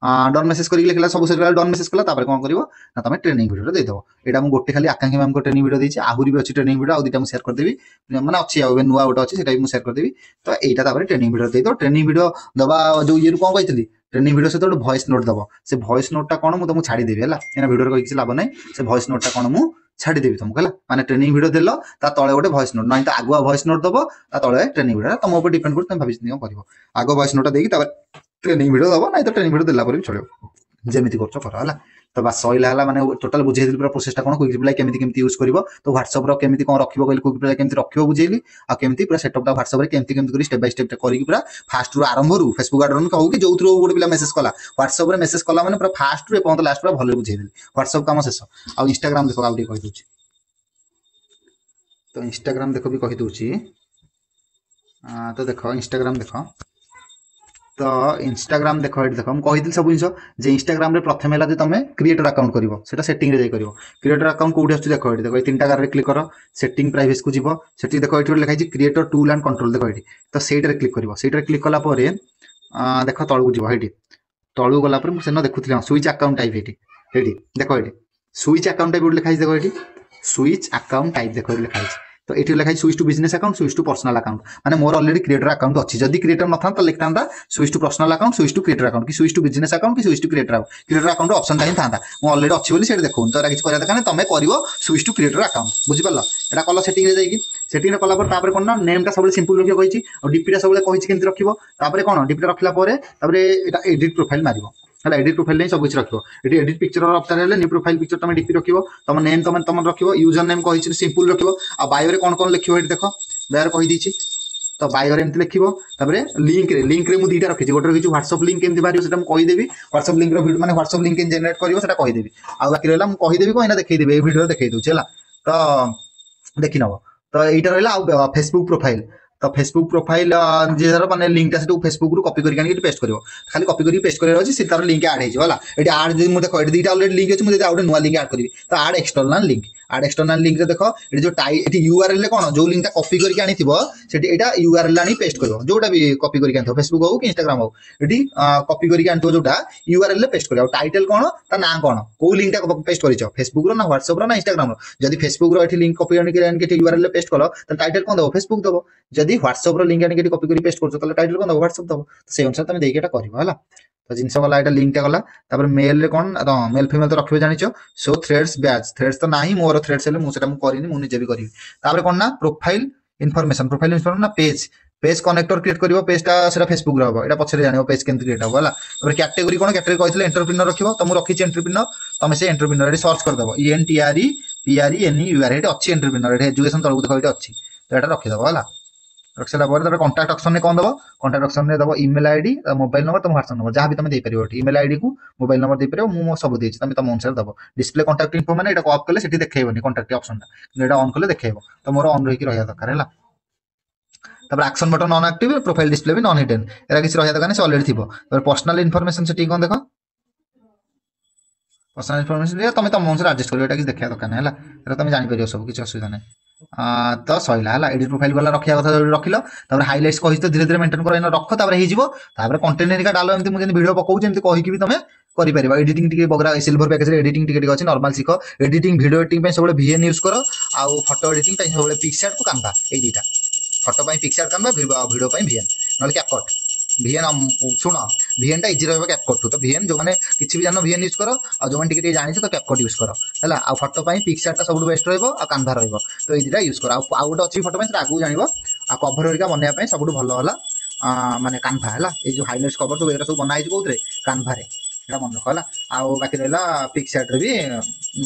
डन मेसेज कर लिखला सब सर डन मेसेज कला कौन कर तुम ट्रेनिंग वीडियो देदेव यहाँ मुझे गोटे खाली आकांक्षी मैम को ट्रेनिंग वीडियो देती आहरी भी अच्छी ट्रेनिंग वीडियो आउटा मुझे शेयर करदेवी मैंने अच्छी नुआ गोटे अच्छी से शेयर करदेवी तो यहाँ ट्रेनिंग वीडियो देदेव ट्रेनिंग वीडियो दबा जो ये कौन कही ट्रेनिंग वीडियो सहित गोटे वॉइस नोट दब से वॉइस नोटा कौन मुझे तुमको छाड़देवी है यहाँ वीडियो किसी लाभ ना से वॉइस नोटा कौन मुझे छाड़देवी तुमको है माने ट्रेनिंग वीडियो देल तले गोटे वॉइस नोट ना तो आगुआ वॉइस नोट दब तले ट्रेनिंग वीडियो तुम ऊपर डिपेंड कर तुम भाई कर आग वॉइस नोटा देकी ट्रेनिंग वीडियो दब ना तो ट्रेनिंग वीडियो देला भी चलो जमी कर तो बस सैला मैंने टोटाल बुझे पूरा प्रोसेसटा कौन क्विक रिप्लाई केमी यूज कर तो व्हाट्सएप केमी कौन रखो कहली क्विक रिप्लाई केमी रखो बुझेली आमती पूरा सेटअपटा व्हाट्सएप केमी स्टेप बाय स्टेप करके पूरा फास्ट रू आरंभ रू फेसबुक आडर कहू कि जो थ्रू गोटे पिला मेसेज कला व्हाट्सएप मेसेज कला मैंने पूरा फास्ट रू एपर्यंत लास्ट पूरा भले बुझेदेली व्हाट्सएप काम शेष आ इंस्टाग्राम देख आगे कहीदे तो इंस्टाग्राम देख भी कहीदे तो देख इंस्टाग्राम देख तो इंस्टाग्राम देख ये देख मुझे सब जिन इंस्टाग्राम प्रथम है तुम क्रिएटर अकाउंट कर सेटिंग रे कर क्रिएटर अकाउंट कौटी आस देख ये देख ये 3टा गार क्लिक कर सेटिंग प्राइवेसी को जीव से देख ये लिखाई क्रिएटर टूल एंड कंट्रोल देख ये तो सहीटा क्लिक कर क्लिक कलापर देख तलू जीव ये तलू गलापर मुझे देखुली स्विच अकाउंट टाइप ये देख ये स्विच अकाउंट टाइप लिखाई देख ये स्विच अकाउंट टाइप देख लिखाई तो ये लिखाई switch to business account switch to personal account माने मोर ऑलरेडी क्रिएटर अकाउंट अच्छी जदि क्रिएटर न था तो लिखता switch to personal account switch to creator account कि स्विच टू बिजनेस अकाउंट कि switch to creator account option time था मुझे ऑलरेडी अच्छी बोली देखो तो किसी कर दरकार तुम कर स्विच टू क्रिएटर अकाउंट बुझिपार यहाँ कल सेटिंग रे जाइए सेटिंग कलापर कौन ना नेमटा सब सिंपल रखिए कही और डीपीटा सब कही केमती रखिए कौन डीपीटा रखला एडिट प्रोफाइल मार है एडिट प्रोफाइल नहीं सब कुछ रखो ये एडिट पिक्चर ऑप्शन है न्यू प्रोफाइल पिक्चर तुम डीपी रखो तुम नेम तुम रखो यूजर नेम कही सिंपल रखो आ बायो कौन कौन लिखो ये देख बायो कहीदी तो बायो एमती लिखे लिंक रे मुझे 2टा रखी गोटे रखी व्हाट्सएप लिंक केमती बाहर से कहीदेवी व्हाट्सएप लिंक मैंने व्हाट्सएप लिंक जेनेट कर कहीदेवी आ बाकी रहा मुझे कहीदेवी कहीं देखईदेवी वीडियो देखई दूसरी है तो देखी नब तो यहाँ रहा फेसबुक प्रोफाइल तो फेसबुक प्रोफाइल जे धर माने लिंक से फेसबुक रु कॉपी करके पेस्ट करिवो खाली कॉपी करके पेस्ट करबार अछि से तार लिंक ऐड हेजो होला एटी ऐड जे मु देखो एटी दीटा ऑलरेडी लिंक अछि मु जे आउटे नुवा लिंक ऐड करबी तो ऐड एक्सटर्नल लिंक रे देखो एटी जो एटी यूआरएल रे कोन जो लिंक ता कॉपी करके आनिथिबो सेटी एटा यूआरएल आनी पेस्ट करिवो जोटा भी कॉपी करके आनिथो फेसबुक हो कि इंस्टाग्राम हो एटी कॉपी करके आनिथो जोटा यूआरएल रे पेस्ट करिवो टाइटल कोन ता नाम कोन को लिंक ता पेस्ट करिछो फेसबुक रो ना व्हाट्सएप रो ना इंस्टाग्राम रो जदी फेसबुक रो एटी लिंक कॉपी आनी यूआरएल रे पेस्ट कलो त टाइटल कोन दबो फेसबुक दबो जदी व्हाट्सएप रो लिंक आनी कॉपी करके पेस्ट करछो त टाइटल कोन दबो व्हाट्सएप दबो से अनुसार तमे देके एटा करिवो हला तो जिनस गला एटा लिंक ता गला तापर मेल रे कोन मेल फीमेल तो रखिबे जानिचो सो थ्रेड्स बैच थ्रेड्स तो नाही मोर थ्रेड्स हेले मु सेटा मु करिनी मु निजे भी करिवि तापर कोन ना प्रोफाइल इनफॉरमेशन ना पेज कनेक्टर क्रिएट करिवो पेज ता सेटा फेसबुक रो हबो एटा पछरे जानिवो पेज केंत क्रिएट हबो हला तापर कैटेगरी कोन कैटेगरी कहितले एंटरप्रेन्योर रखिवो त मु रखिछि एंटरप्रेन्योर तमे से एंटरप्रेन्योर रे सर्च कर दबो ENTREPRENEUR एटा अछि एंटरप्रेन्योर एटा एजुकेशन तळगु देखो एटा अछि तो एटा रखि दबो हला रखला पर तबे कांटेक्ट ऑप्शन ने कोन दबो कांटेक्ट ऑप्शन ने दबो ईमेल आईडी मोबाइल नंबर तुम व्हाट्सएप नंबर जहां भी तुम दे परियो ईमेल आईडी को मोबाइल नंबर दे परियो मु सब देछि तुम तुम अनुसार दबो डिस्प्ले कांटेक्ट इन्फो माने एटा को ऑफ करले सेठी देखेइबोनी कांटेक्ट ऑप्शन ता एटा ऑन करले देखेइबो तो मोर ऑन रही कि रहया दरकार हैला तब action button non active profile display भी नॉन हिडन एरा किछ रहया दरकार से ऑलरेडी थिबो तब पर्सनल इन्फॉर्मेशन सेठी कोन देखो पर्सनल इन्फॉर्मेशन रे तुम तुम अनुसार एडजस्ट करियो एटा कि देखया दरकार हैला एरा तुम जानि परियो सब किछ असुविधा नै तो सइला हला एडिट प्रोफाइल वाला रखिया कथा रखिलो तबरे हाइलाइट्स कहि तो धीरे धीरे मेंटेन करो इन रख तबरे हि जिवो तबरे कंटेंट एरिका डालो एमति मु जेन वीडियो पकाउ जेमति कहि कि भी तमे करि परिबा एडिटिंग टिके बगरा सिल्वर पैकेज रे एडिटिंग टिके टिके अछि नॉर्मल सिखो एडिटिंग वीडियो एडिटिंग पे सबले VN यूज करो आ फोटो एडिटिंग पे सबले पिक्सआर्ट को कानवा ए दीटा फोटो पे पिक्सआर्ट कानवा वीडियो पे VN नले कैपकट VN सुनो VN टा इजी रहबा कैपकट तो VN जो माने किछि भी जानो VN यूज करो आ जो माने टिके जानि तो कैपकट यूज करो हला आ फोटो पे पिक्सआर्ट ता सबले बेस्ट रहबो आ कानवा रहबो तो ए दीटा यूज करो आ गोटे अछि फोटो पे आगु जानिबो आ कवर हेरिका बनया पे सबले भलो हला माने कानवा हला ए जो हाइलाइट्स कवर सब एरा सब बनाइ कोउतरे कानवा रे एटा मन रख हला आ बाकी रहला पिक्सआर्ट रे भी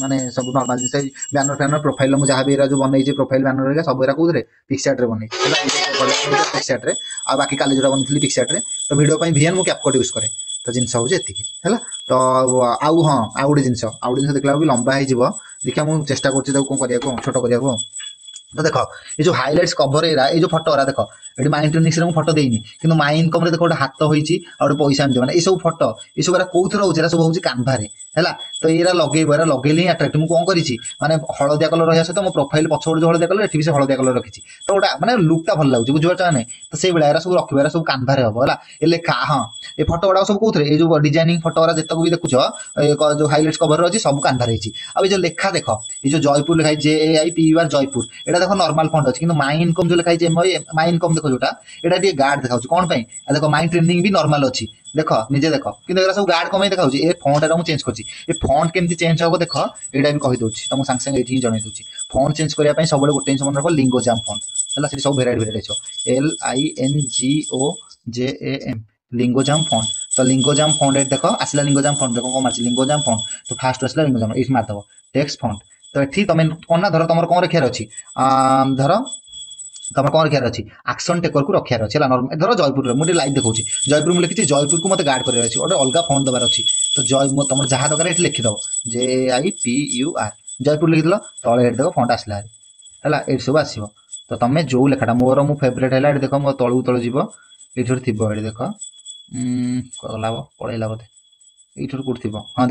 माने सब नॉर्मल जैसे बैनर फैनर प्रोफाइल मु जहां भी एरा जो बनई जे प्रोफाइल बैनर रे सब एरा कोउतरे पिक्सआर्ट रे बनई हला पिक्सआर्ट रे आ बाकी काली जोरा बनथली पिक्सआर्ट रे तो वीडियो पे VN मु कैपकट यूज करे तो जिनस हो जेति हला तो आउ हां आउडे जिनस देखला भी लंबा हे जिवो देखा मु चेष्टा करछि त कोन करिया को छोटो करिया को तो देखो ये जो हाइलाइट्स कवर एरा ये जो फोटो एरा देखो एडी माइंड टेक्निक्स रे मु फोटो देइनी किंतु माइ इनकम रे देखो गोटे हाथ होईची और पैसा आनजो माने ए सब फोटो ए सब एरा कोउथरा होची एरा सब होची कानभा रे हैला तो एरा लगेली अट्रैक्ट मु कोन करिछि माने हळदिया कलर रहया सहित मो प्रोफाइल पछोड जो हळदिया कलर एठी भी से हळदिया कलर रखिछि तो ओटा माने लुक ता भल लागुची बुझवा चाने तो से बेला एरा सब रखिबा एरा सब कानभा रे हबो हैला ए लेखा हां ए फोटो ओडा सब कोउथरे ए जो डिजाइनिंग फोटो ओरा जतक भी देखुछो जो हाइलाइट्स कवर रहछि सब कानभा रहछि अब ए जो लेखा देखो ए जो जयपुर लिखाइ JAIPUR जयपुर एटा देखो नॉर्मल फॉन्ट अछि किंतु माइ इनकम जो लिखाइ जे माइ इनकम देखो जोटा एटा डी गार्ड देखाउछ कोन पई आ देखो माइ ट्रेनिंग भी नॉर्मल अछि देखो निजे देखो किंतु एरा सब गार्ड कमे देखाउछ ए फॉन्ट एरा मु चेंज करछि ए फॉन्ट केमति चेंज होबो देखो एटा भी कहि दोछि तमु संग संग एठी जणै दोछि फॉन्ट चेंज करिया पई सबले गोटे इंच मन रखो लिंगोजाम फॉन्ट हला से सब वेराइटी छो LINGOJAM लिंगोजाम फॉन्ट तो लिंगोजाम फॉन्ट एट देखो आसला लिंगोजाम फॉन्ट देखो को मारछि लिंगोजाम फॉन्ट तो फास्ट आसला लिंगोजाम इस मार दबो टेक्स्ट फॉन्ट तो एठी तमे कोन ना धरो तमर कोन रखियार अछि धरो तमर कोन रखियार अछि एक्शन टेकर को रखियार अछि ला नॉर्मल धरो जयपुर मु लाइव देखौछि जयपुर मु लिखिछि जयपुर को मते गार्ड करियार अछि ओटे अलगा फॉन्ट दबार अछि तो जय मो तमर जहा दरकार एठी लिखि दबो JAIPUR जयपुर लिखि दलो तळे हेड देखो फॉन्ट आसला हला एठी सब आसीबो तो तमे जो लेखाटा मोर मु फेवरेट हैला एठी देखो मो तळु तळ जीवो एठी थिबो एठी देखो कहला पळैला बते एठी कोड थिबो हां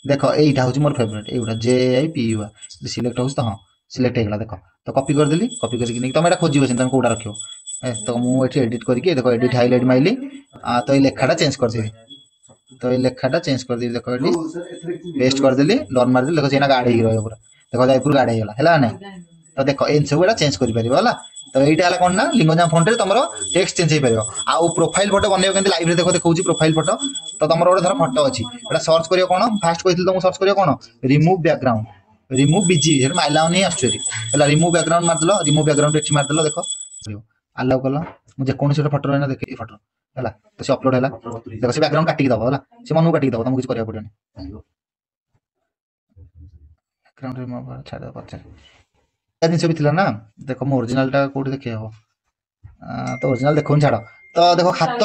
देखो एटा होची मोर फेवरेट एटा JAIPUR सिलेक्ट होस तो हां सिलेक्ट हेगला देखो तो कॉपी कर देली कॉपी करके नहीं तुम एटा खोजिबो सेन तुम कोडा रखियो तो मु एठी एडिट करके देखो एडिट हाइलाइट माइली तो ए लेखाटा चेंज कर देबी देखो एठी पेस्ट कर देली डन मार देली देखो सेना गाड हे रहयो पूरा देखो जयपुर गाड हे गेला हैला नै तो देखो एन सब एटा चेंज करि परिबो हैला तो एटा हला कोन ना लिंगोजाम फॉन्ट रे तमरो टेक्स्ट चेंज हे परिबो आ प्रोफाइल फोटो बनेयो केंति लाइव रे देखो देखौची प्रोफाइल फोटो तो तमरो ओडा धर फोटो अछि एटा सर्च करियो कोन फास्ट कहितल तुम सर्च करियो कोन रिमूव बीजी हे माइला नहीं आछरी हला रिमूव बैकग्राउंड मार दलो रिमूव बैकग्राउंड एठी मार दलो देखो अलाउ कलो मु जे कोन से फोटो रहना देखे ई फोटो हला तो से अपलोड हला देखो से बैकग्राउंड काटी दबो हला से मनु काटी दबो तुम कुछ करिया पड़ियो बैकग्राउंड रिमूव छाड़ दबो पछे दिन से भी थिला ना देखो मो ओरिजिनल टा कोड देखे हो तो ओरिजिनल देखो छाड़ो तो देख खात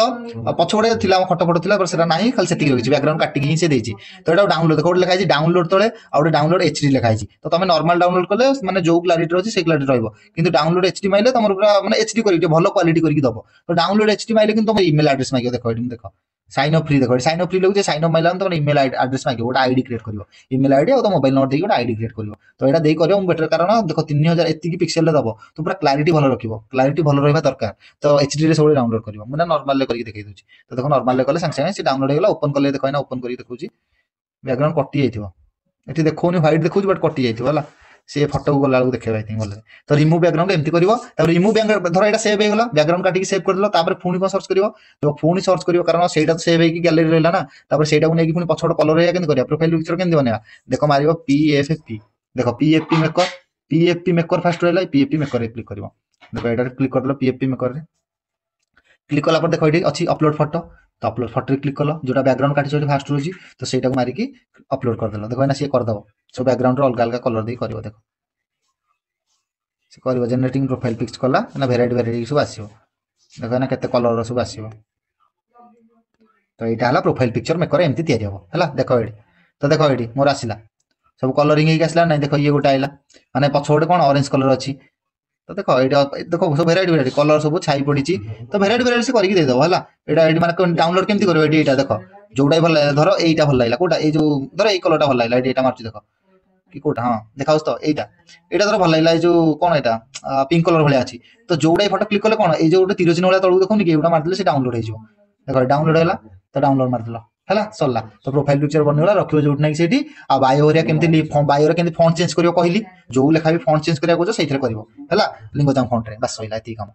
पछपटे थिला खट फट थिला पर सेटा नाही खाली सेतिक रखिछि बैकग्राउंड काटिक ही से देछि तो एटा डाउनलोड देखो लिखा है डाउनलोड तळे आ डाउनलोड एचडी लिखा है तो तुम नॉर्मल डाउनलोड कले माने जो क्लारिटी रहछि से क्लारिटी रहबो किंतु डाउनलोड एचडी माइले तुम पूरा माने एचडी करी भलो क्वालिटी करके दबो तो डाउनलोड एचडी माइले किंतु तुम ईमेल एड्रेस मागियो देखो एडी देखो साइन अप फ्री देखो साइन अप फ्री लगुचे साइन अप माइला तुम ईमेल एड्रेस मागियो गोटे आईडी क्रिएट करियो ईमेल आईडी और मोबाइल नंबर देके गोटे आईडी क्रिएट करियो तो एटा देई करियो बेटर कारण देखो 3000 एति की पिक्सेल दबो तो पूरा क्लारिटी भलो रखिबो क्लारिटी भलो रहबा दरकार तो एचडी रे सब डाउनलोड करियो माने नॉर्मल ले करके देखै दोछि तो देखो नॉर्मल ले कले संग संग से डाउनलोड हेला ओपन कले देखो ना ओपन करी देखौछि बैकग्राउंड कटि जाइथिबो एठी देखोनी व्हाइट देखौछि बट कटि जाइथिबो होला से फोटो को गला देखेबा थी भले तो रिमूव बैकग्राउंड एमती करिवो तब रिमूव बैकग्राउंड धर एटा सेव हेगला बैकग्राउंड काटी के सेव कर देलो तापर पुनी को सर्च करिवो तो पुनी सर्च करिवो कारण सेटा तो सेव हे की गैलरी रहला ना तापर सेटा को नै की पुनी पछोड कलर हेया केन करिया प्रोफाइल पिक्चर केन बनेया देखो मारिवो पीएफपी देखो पीएफपी मेकर फास्ट रहला पीएफपी मेकर रे क्लिक करिवो देखो एटा क्लिक कर देलो पीएफपी मेकर रे क्लिक कला पर देखो एठी अछि अपलोड फोटो तो अपलोड फोटो रे क्लिक कलो जोटा बैकग्राउंड काटी छोटी फास्ट रोजी तो सेटा को मारी की अपलोड कर देलो देखो ना से कर दबो सो बैकग्राउंड रो अलग अलग कलर दे करिवो देखो से करिवो जनरेटिंग प्रोफाइल पिक्स कला ना वेराइटी सब आसीबो देखो ना केते कलर रो सब आसीबो तो एटा हला प्रोफाइल पिक्चर मेकर एमती तयारी हो हला देखो एडी तो देखो एडी मोर आसीला सब कलरिंग हे आसला नै देखो ये गोटा आइला माने पछोडे कोन ऑरेंज कलर अछि तो देखो एटा देखो सब वेराइटी कलर सब छाई पड़ीची तो वेराइटी से करके दे दो हला एटा एडी माने डाउनलोड केमती करबो एडी एटा देखो जोडा भल धरो एटा भल लागला कोटा ए जो धरो ए कलरटा भल लागला एटा मारची देखो कि कोटा हां देखाउस तो एटा एटा धरो भल लागला ए जो कोन एटा पिंक कलर भले अछि तो जोडा फोटो क्लिक करले कोन ए जो गोटे तीर चिन्ह वाला तळु देखोनी कि एटा मार दिले से डाउनलोड हे जिवो देखो डाउनलोड हैला तो डाउनलोड मार दिलो हला सरला तो प्रोफाइल पिक्चर बनैला रखियो जोट नै सेठी आ बायो एरिया केमती बायो रे केमती फॉन्ट चेंज करियो कहली जो लेखा भी फॉन्ट चेंज करिया को सेथिरे करिवो हला लिंगोजाम फॉन्ट रे बस होइला एती काम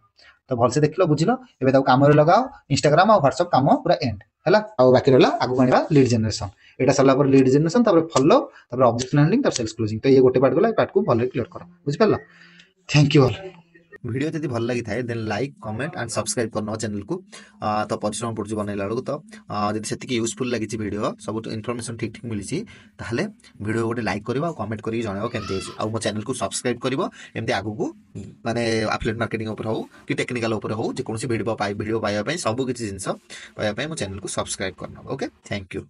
तो भल से देखलो बुझिलो एबे ताको काम रे लगाओ इंस्टाग्राम और व्हाट्सएप काम पूरा एंड हला आ बाकी रहला आगु गणिबा लीड जनरेशन एटा सरला पर लीड जनरेशन तापर फॉलो तापर ऑब्जेक्ट हैंडलिंग तापर सेल्स क्लोजिंग तो ये गोटे पार्ट गला ए पार्ट को भल क्लियर करो बुझ परला थैंक यू ऑल वीडियो जदि भल लगी थाए then like comment and subscribe करनो चैनल को तो परिश्रम पड़छ बनैला बेलू तो जदि सेतिकी यूजफुल लागिछि वीडियो सब इन्फॉर्मेशन ठीक ठीक मिलिछि ताहले वीडियो गोटे लाइक करबा और कमेंट करी जणाओ केमते आ मो चैनल को सब्सक्राइब करबो एमते आगु को माने एफिलिएट मार्केटिंग ऊपर हो कि टेक्निकल ऊपर हो जे कोनसी वीडियो पाइबा पई सब किछि जिंस पाइबा पई मो चैनल को सब्सक्राइब करनो ओके थैंक यू।